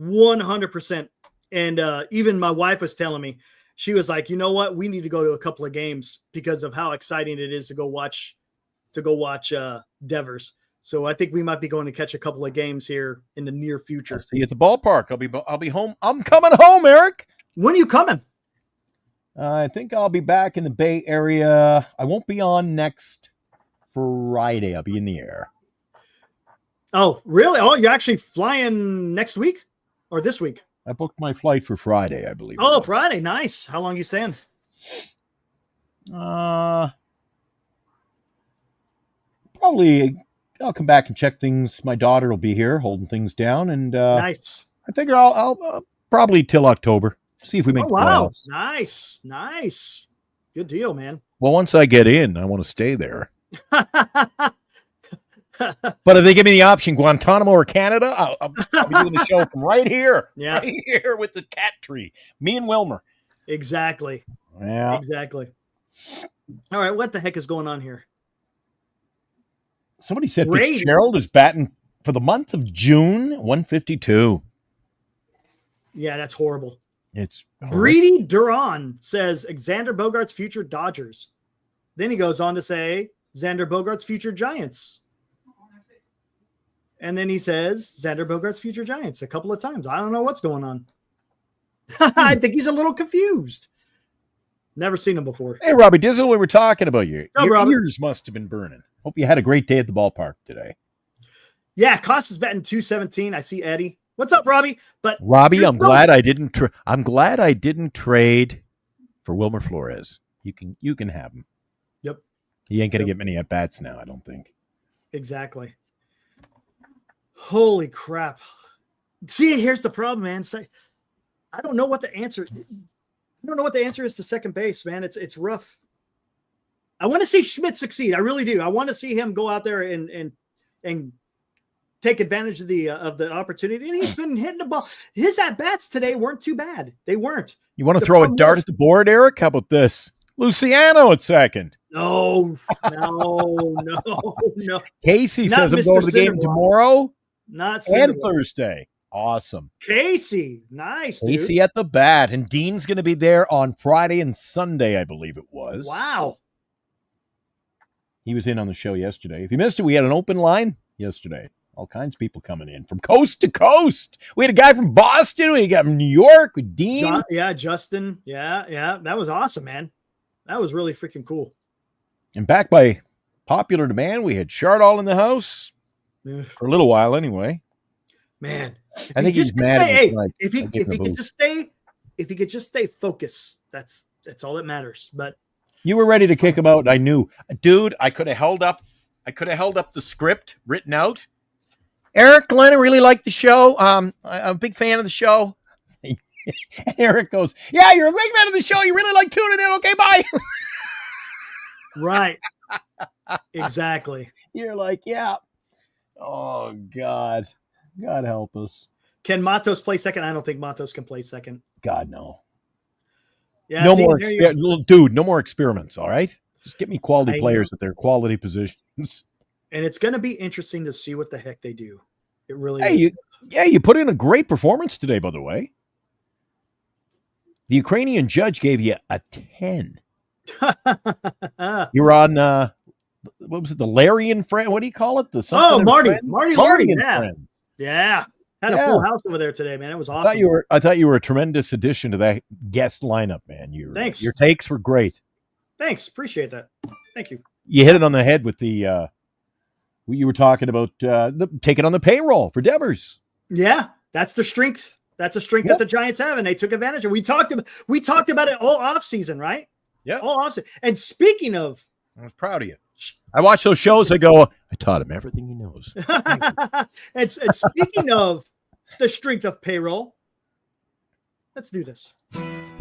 100%. And even my wife was telling me, she was like, you know what? We need to go to a couple of games because of how exciting it is to go watch Devers. So I think we might be going to catch a couple of games here in the near future. I'll see you at the ballpark. I'll be home. I'm coming home, Eric. When are you coming? I think I'll be back in the Bay Area. I won't be on next Friday. I'll be in the air. Oh, really? Oh, you're actually flying next week or this week? I booked my flight for Friday, I believe. Oh, Friday. Nice. How long you staying? Probably I'll come back and check things. My daughter will be here holding things down. And nice. I figure I'll probably till October. See if we make the playoffs. Nice. Good deal, man. Well, once I get in, I want to stay there. But if they give me the option, Guantanamo or Canada, I'll be doing the show from right here. Yeah. Right here with the cat tree. Me and Wilmer. Exactly. Yeah. Exactly. All right, what the heck is going on here? Somebody said Brady. Fitzgerald is batting for the month of June, 152. Yeah, that's horrible. It's Brady Duran says Xander Bogaerts' future Dodgers. Then he goes on to say Xander Bogaerts' future Giants. And then he says Xander Bogaerts' future Giants a couple of times. I don't know what's going on. I think he's a little confused. Never seen him before. Hey, Robbie, this is what we were talking about. Your Robert. ears must have been burning. Hope you had a great day at the ballpark today. Yeah, Costa's batting 217. I see Eddie. What's up, Robbie? But Robbie, I'm glad I didn't. I'm glad I didn't trade for Wilmer Flores. You can have him. Yep. He ain't gonna get many at bats now. I don't think. Exactly. Holy crap! See, here's the problem, man. I don't know what the answer. I don't know what the answer is to second base, man. It's rough. I want to see Schmidt succeed. I really do. I want to see him go out there and take advantage of the opportunity. And he's been hitting the ball. His at bats today weren't too bad. They weren't. You want to throw a dart at the board, Eric? How about this? Luciano at second. No. Casey Not says I'm Mr. going to the game Cinderblock. tomorrow Not and Cinderblock. Thursday. Awesome. Casey. Nice, dude. Casey at the bat. And Dean's going to be there on Friday and Sunday, I believe it was. Wow. He was in on the show yesterday. If you missed it, we had an open line yesterday. All kinds of people coming in from coast to coast. We had a guy from Boston. We got from New York with Dean. Justin. Yeah. That was awesome, man. That was really freaking cool. And back by popular demand, we had Chardall in the house for a little while anyway. Man, I think he's mad at me tonight. If he could just stay focused, that's all that matters. But you were ready to kick him out. And I knew, dude, I could have held up the script written out. Eric, Glenn, I really like the show. I'm a big fan of the show. Eric goes, yeah, you're a big fan of the show. You really like tuning in. Okay, bye. Right. Exactly. You're like, yeah. Oh, God. God help us. Can Matos play second? I don't think Matos can play second. God, no. Yeah, No more experiments, all right? Just get me quality players at their quality positions. And it's going to be interesting to see what the heck they do. It really is. You put in a great performance today, by the way. The Ukrainian judge gave you a 10. You're on, what was it, the Larry and Friends? What do you call it? Marty and Friends. Friends. Yeah. Had a full house over there today, man. It was awesome. I thought you were a tremendous addition to that guest lineup, man. Thanks. Your takes were great. Thanks. Appreciate that. Thank you. You hit it on the head with the you were talking about taking on the payroll for Devers. Yeah, that's the strength. That's a strength that the Giants have, and they took advantage of. We talked about it all offseason, right? Yeah. All offseason. And speaking of, I was proud of you. I watch those shows. I go, I taught him everything he knows. and speaking of the strength of payroll, let's do this.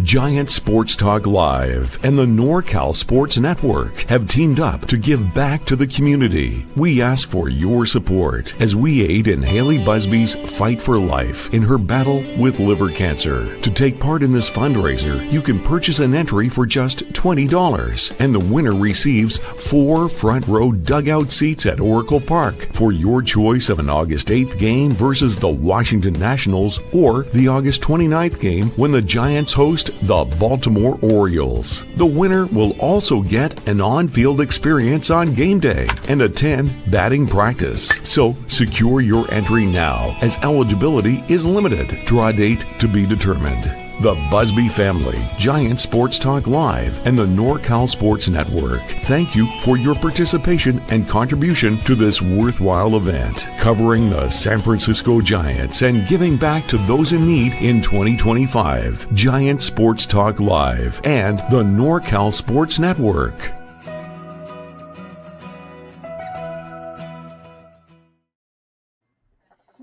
Giant Sports Talk Live and the NorCal Sports Network have teamed up to give back to the community. We ask for your support as we aid in Haley Busby's fight for life in her battle with liver cancer. To take part in this fundraiser, you can purchase an entry for just $20, and the winner receives 4 front row dugout seats at Oracle Park for your choice of an August 8th game versus the Washington Nationals or the August 29th game when the Giants host the Baltimore Orioles. The winner will also get an on-field experience on game day and attend batting practice. So secure your entry now, as eligibility is limited. Draw date to be determined. The Busby family, Giant Sports Talk Live, and the NorCal Sports Network thank you for your participation and contribution to this worthwhile event, covering the San Francisco Giants and giving back to those in need in 2025. Giant Sports Talk Live and the NorCal Sports Network.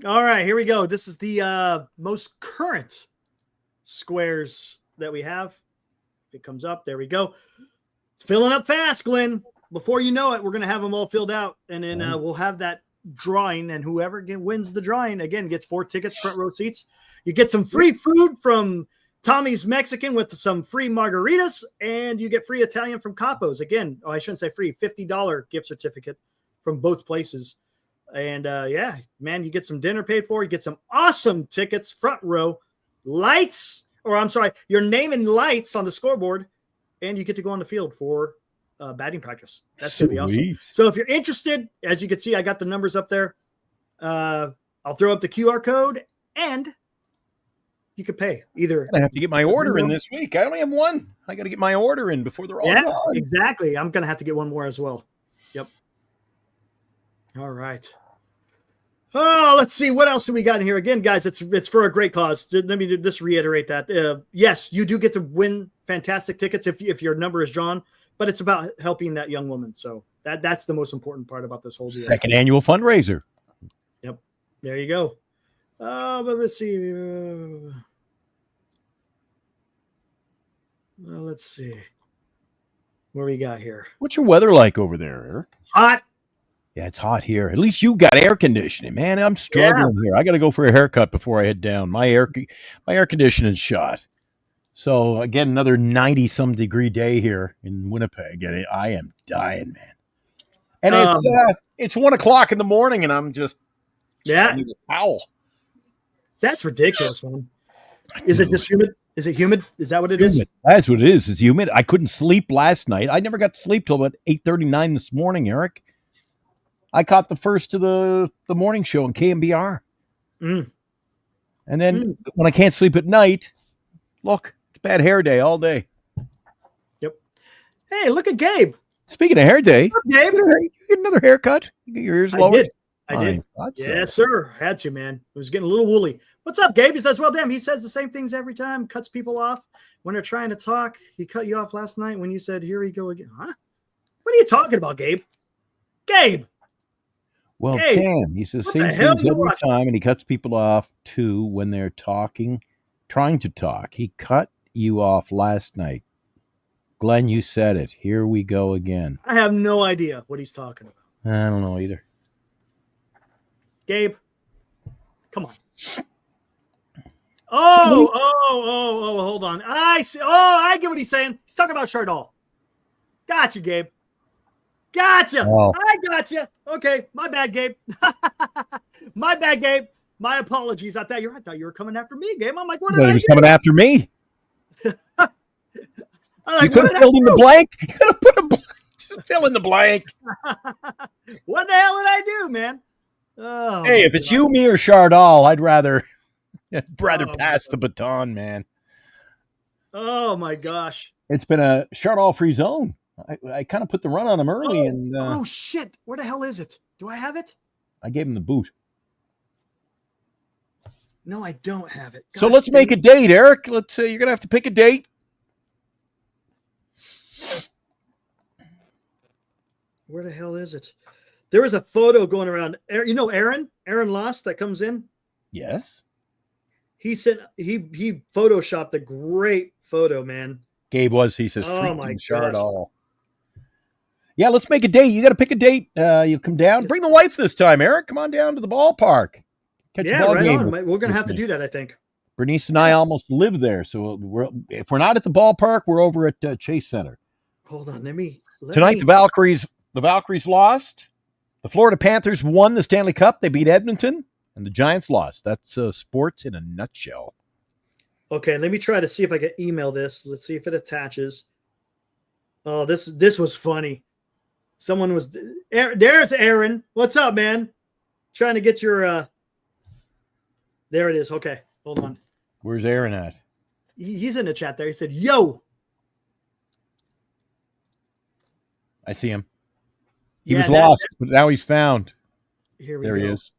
All right, here we go. This is the most current squares that we have. If it comes up, there we go. It's filling up fast, Glenn. Before you know it, we're going to have them all filled out, and then we'll have that drawing, and whoever wins the drawing again gets 4 tickets, front row seats. You get some free food from Tommy's Mexican with some free margaritas, and you get free Italian from Capo's. Again, I shouldn't say free, $50 gift certificate from both places. And yeah, man, you get some dinner paid for. You get some awesome tickets, front row, lights, or I'm sorry, your name and lights on the scoreboard, and you get to go on the field for batting practice. That's going to be awesome. So if you're interested, as you can see, I got the numbers up there. I'll throw up the QR code, and you could pay either. I have to get my order in this week. I only have one. I got to get my order in before they're all gone. Exactly. I'm going to have to get one more as well. Yep. All right. Oh, let's see. What else do we got in here? Again, guys, it's for a great cause. Let me just reiterate that. Yes, you do get to win fantastic tickets if your number is drawn, but it's about helping that young woman. So that's the most important part about this whole deal. Second annual fundraiser. Yep. There you go. But let's see. Well, let's see. What we got here? What's your weather like over there, Eric? Hot. Yeah, it's hot here. At least you got air conditioning, man. I'm struggling here. I got to go for a haircut before I head down. My air conditioning's shot. So again, another 90-some degree day here in Winnipeg. And I am dying, man. And it's 1:00 in the morning, and I'm just I need a towel. That's ridiculous, man. Is it just humid? Is it humid? Is that what it is? That's what it is. It's humid. I couldn't sleep last night. I never got to sleep till about 8:39 this morning, Eric. I caught the first of the morning show on KMBR. And then when I can't sleep at night, look, it's bad hair day all day. Yep. Hey, look at Gabe. Speaking of hair day, Gabe, you get another haircut. You get your ears lowered. I did. Yes, sir. Had to, man. It was getting a little woolly. What's up, Gabe? He says, well, damn, he says the same things every time, cuts people off when they're trying to talk. He cut you off last night when you said, here we go again. Huh? What are you talking about, Gabe? Gabe. Well, damn, he says same things every time, and he cuts people off, too, when they're trying to talk. He cut you off last night. Glenn, you said it. Here we go again. I have no idea what he's talking about. I don't know either. Gabe, come on. Oh, hold on. I see. Oh, I get what he's saying. He's talking about Chardol. Gotcha, Gabe. Gotcha. Oh. I gotcha. Okay, my bad, Gabe. My bad, Gabe. My apologies. I thought you were coming after me, Gabe. I'm like, what did I do? He was coming after me. Like, you could have filled in the blank. You could have put a blank. Just fill in the blank. What the hell did I do, man? Oh, hey, if it's you, me, or Chardol, I'd rather pass the baton, man. Oh my gosh. It's been a Chardol-free zone. I kind of put the run on him early. Oh, shit. Where the hell is it? Do I have it? I gave him the boot. No, I don't have it. Gosh, so let's make a date, Eric. Let's say you're going to have to pick a date. Where the hell is it? There was a photo going around. You know Aaron Lost that comes in? Yes. He photoshopped a great photo, man. Gabe he says, freaking Chardol. Yeah, let's make a date. You got to pick a date. You come down. Bring the wife this time, Eric. Come on down to the ballpark. Catch a ball game. On. We're going to have to do that, I think. Bernice and I almost live there. So if we're not at the ballpark, we're over at Chase Center. Hold on. Tonight, the Valkyries lost. The Florida Panthers won the Stanley Cup. They beat Edmonton, and the Giants lost. That's sports in a nutshell. Okay, let me try to see if I can email this. Let's see if it attaches. Oh, this was funny. Someone was there's Aaron. What's up, man? Trying to get your there it is. Okay, hold on. Where's Aaron at? He's in the chat there. He said, "Yo." I see him. He was lost, but now he's found. Here we go. There he is.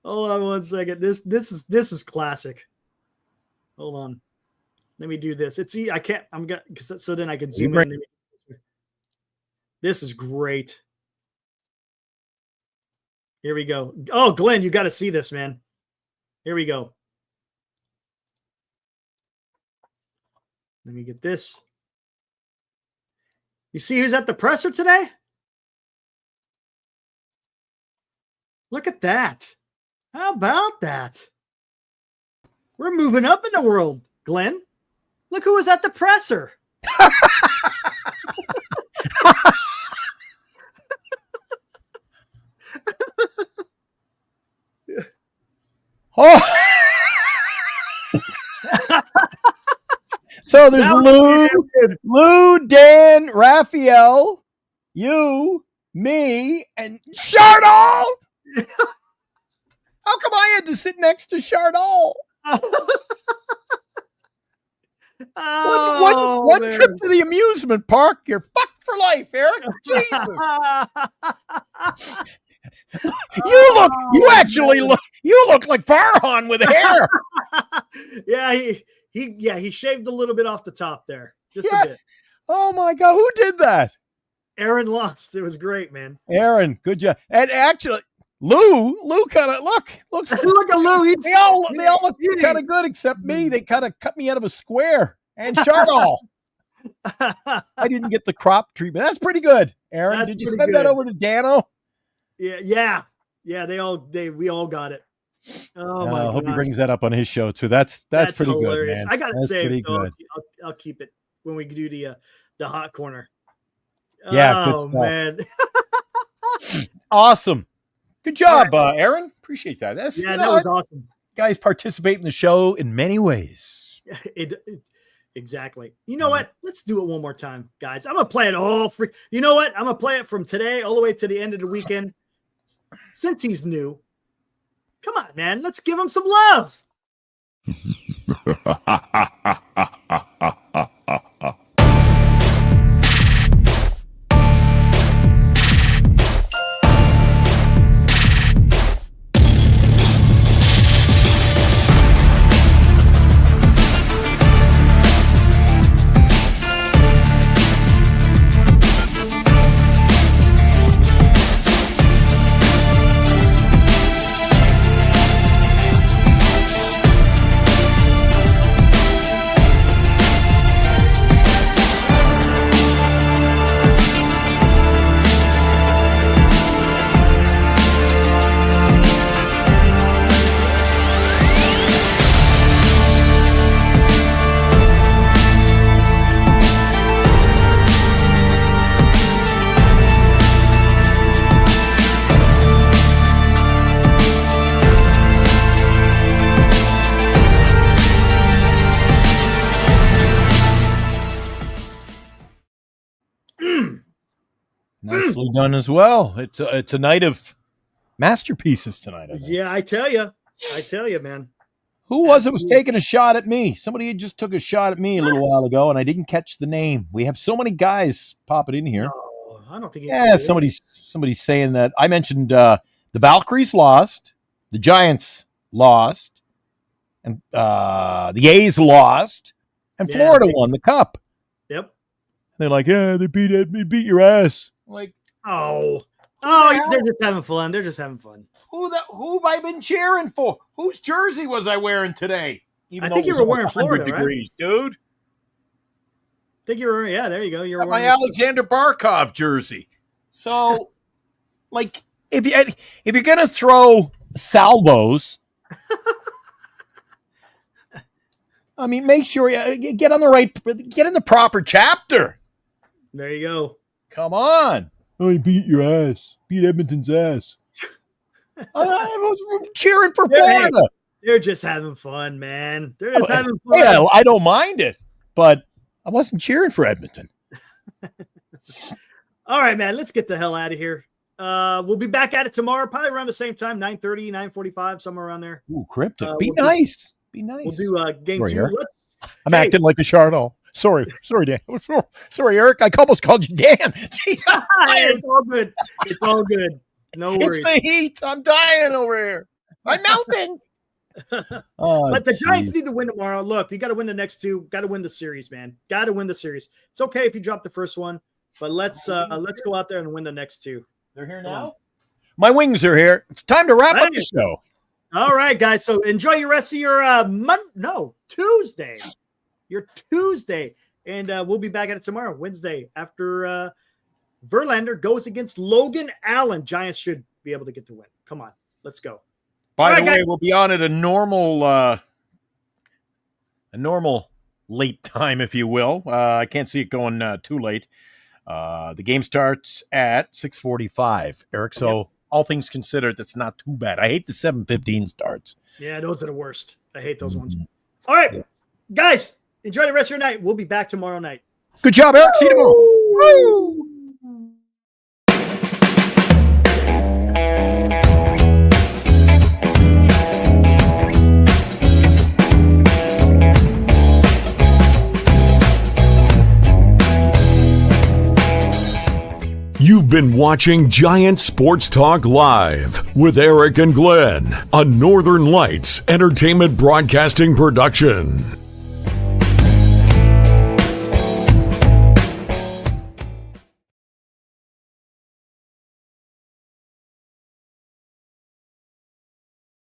Hold on one second. This is classic. Hold on. Let me do this. I can't. So then I can zoom in. This is great. Here we go. Oh, Glenn, you got to see this, man. Here we go. Let me get this. You see who's at the presser today? Look at that. How about that? We're moving up in the world, Glenn. Look who was at the presser. Oh. So there's Lou, Dan, Raphael, you, me, and Chardol. How come I had to sit next to Chardol? One trip to the amusement park, you're fucked for life, Eric. Jesus. You look like Farhan with hair. He shaved a little bit off the top there. Just a bit. Oh my God. Who did that? Aaron lost. It was great, man. Aaron, good job. And actually, Lou kind of looks look at Lou. They all look kind of good except me. They kind of cut me out of a square. And Chardol. I didn't get the crop treatment. That's pretty good. Aaron, did you send that over to Dano? Yeah. We all got it. Oh my! I hope he brings that up on his show too. That's pretty hilarious. good, man. I got it saved, so good. I'll keep it when we do the hot corner. Yeah, oh man, awesome. Good job, Aaron. Appreciate that. That was awesome. Guys participate in the show in many ways. Exactly. You know what? Let's do it one more time, guys. I'm gonna play it all free. You know what? I'm gonna play it from today all the way to the end of the weekend. Since he's new, come on, man. Let's give him some love. Nicely done as well. It's a night of masterpieces tonight. I tell you, man. Who was taking a shot at me? Somebody just took a shot at me a little while ago, and I didn't catch the name. We have so many guys popping in here. No, I don't think. Somebody's saying that I mentioned the Valkyries lost, the Giants lost, and the A's lost, and Florida won the Cup. Yep. They're like, they beat your ass. I'm like, they're just having fun. They're just having fun. Who have I been cheering for? Whose jersey was I wearing today? I think you were wearing Florida, degrees, right? Dude. I think you were. Yeah, there you go. You're my Alexander Barkov jersey. So, like, if you're gonna throw salvos, I mean, make sure you get in the proper chapter. There you go. Come on. Oh, he beat your ass. Beat Edmonton's ass. I was cheering for Florida. They're just having fun, man. They're just having fun. Yeah, I don't mind it, but I wasn't cheering for Edmonton. All right, man. Let's get the hell out of here. We'll be back at it tomorrow, probably around the same time, 9:30, 9:45, somewhere around there. Ooh, cryptic. Be nice. We'll do game 2. I'm acting like a Chardol. Sorry, Dan. Sorry, Eric. I almost called you Dan. Jeez, it's all good. It's all good. No worries. It's the heat. I'm dying over here. I'm melting. But the Giants need to win tomorrow. Look, you got to win the next 2. Got to win the series, man. Got to win the series. It's okay if you drop the first one, but let's go out there and win the next 2. They're here now. My wings are here. It's time to wrap up the show. All right, guys. So enjoy your rest of your Tuesday. Your Tuesday. And we'll be back at it tomorrow, Wednesday, after Verlander goes against Logan Allen. Giants should be able to get the win. Come on, let's go. By the way, we'll be on at a normal late time, if you will. I can't see it going too late. The game starts at 6:45, Eric. So all things considered, that's not too bad. I hate the 7:15 starts. Yeah, those are the worst. I hate those ones. All right, guys, enjoy the rest of your night. We'll be back tomorrow night. Good job, Eric. See you tomorrow. Woo! You've been watching Giant Sports Talk Live with Eric and Glenn, a Northern Lights Entertainment Broadcasting production.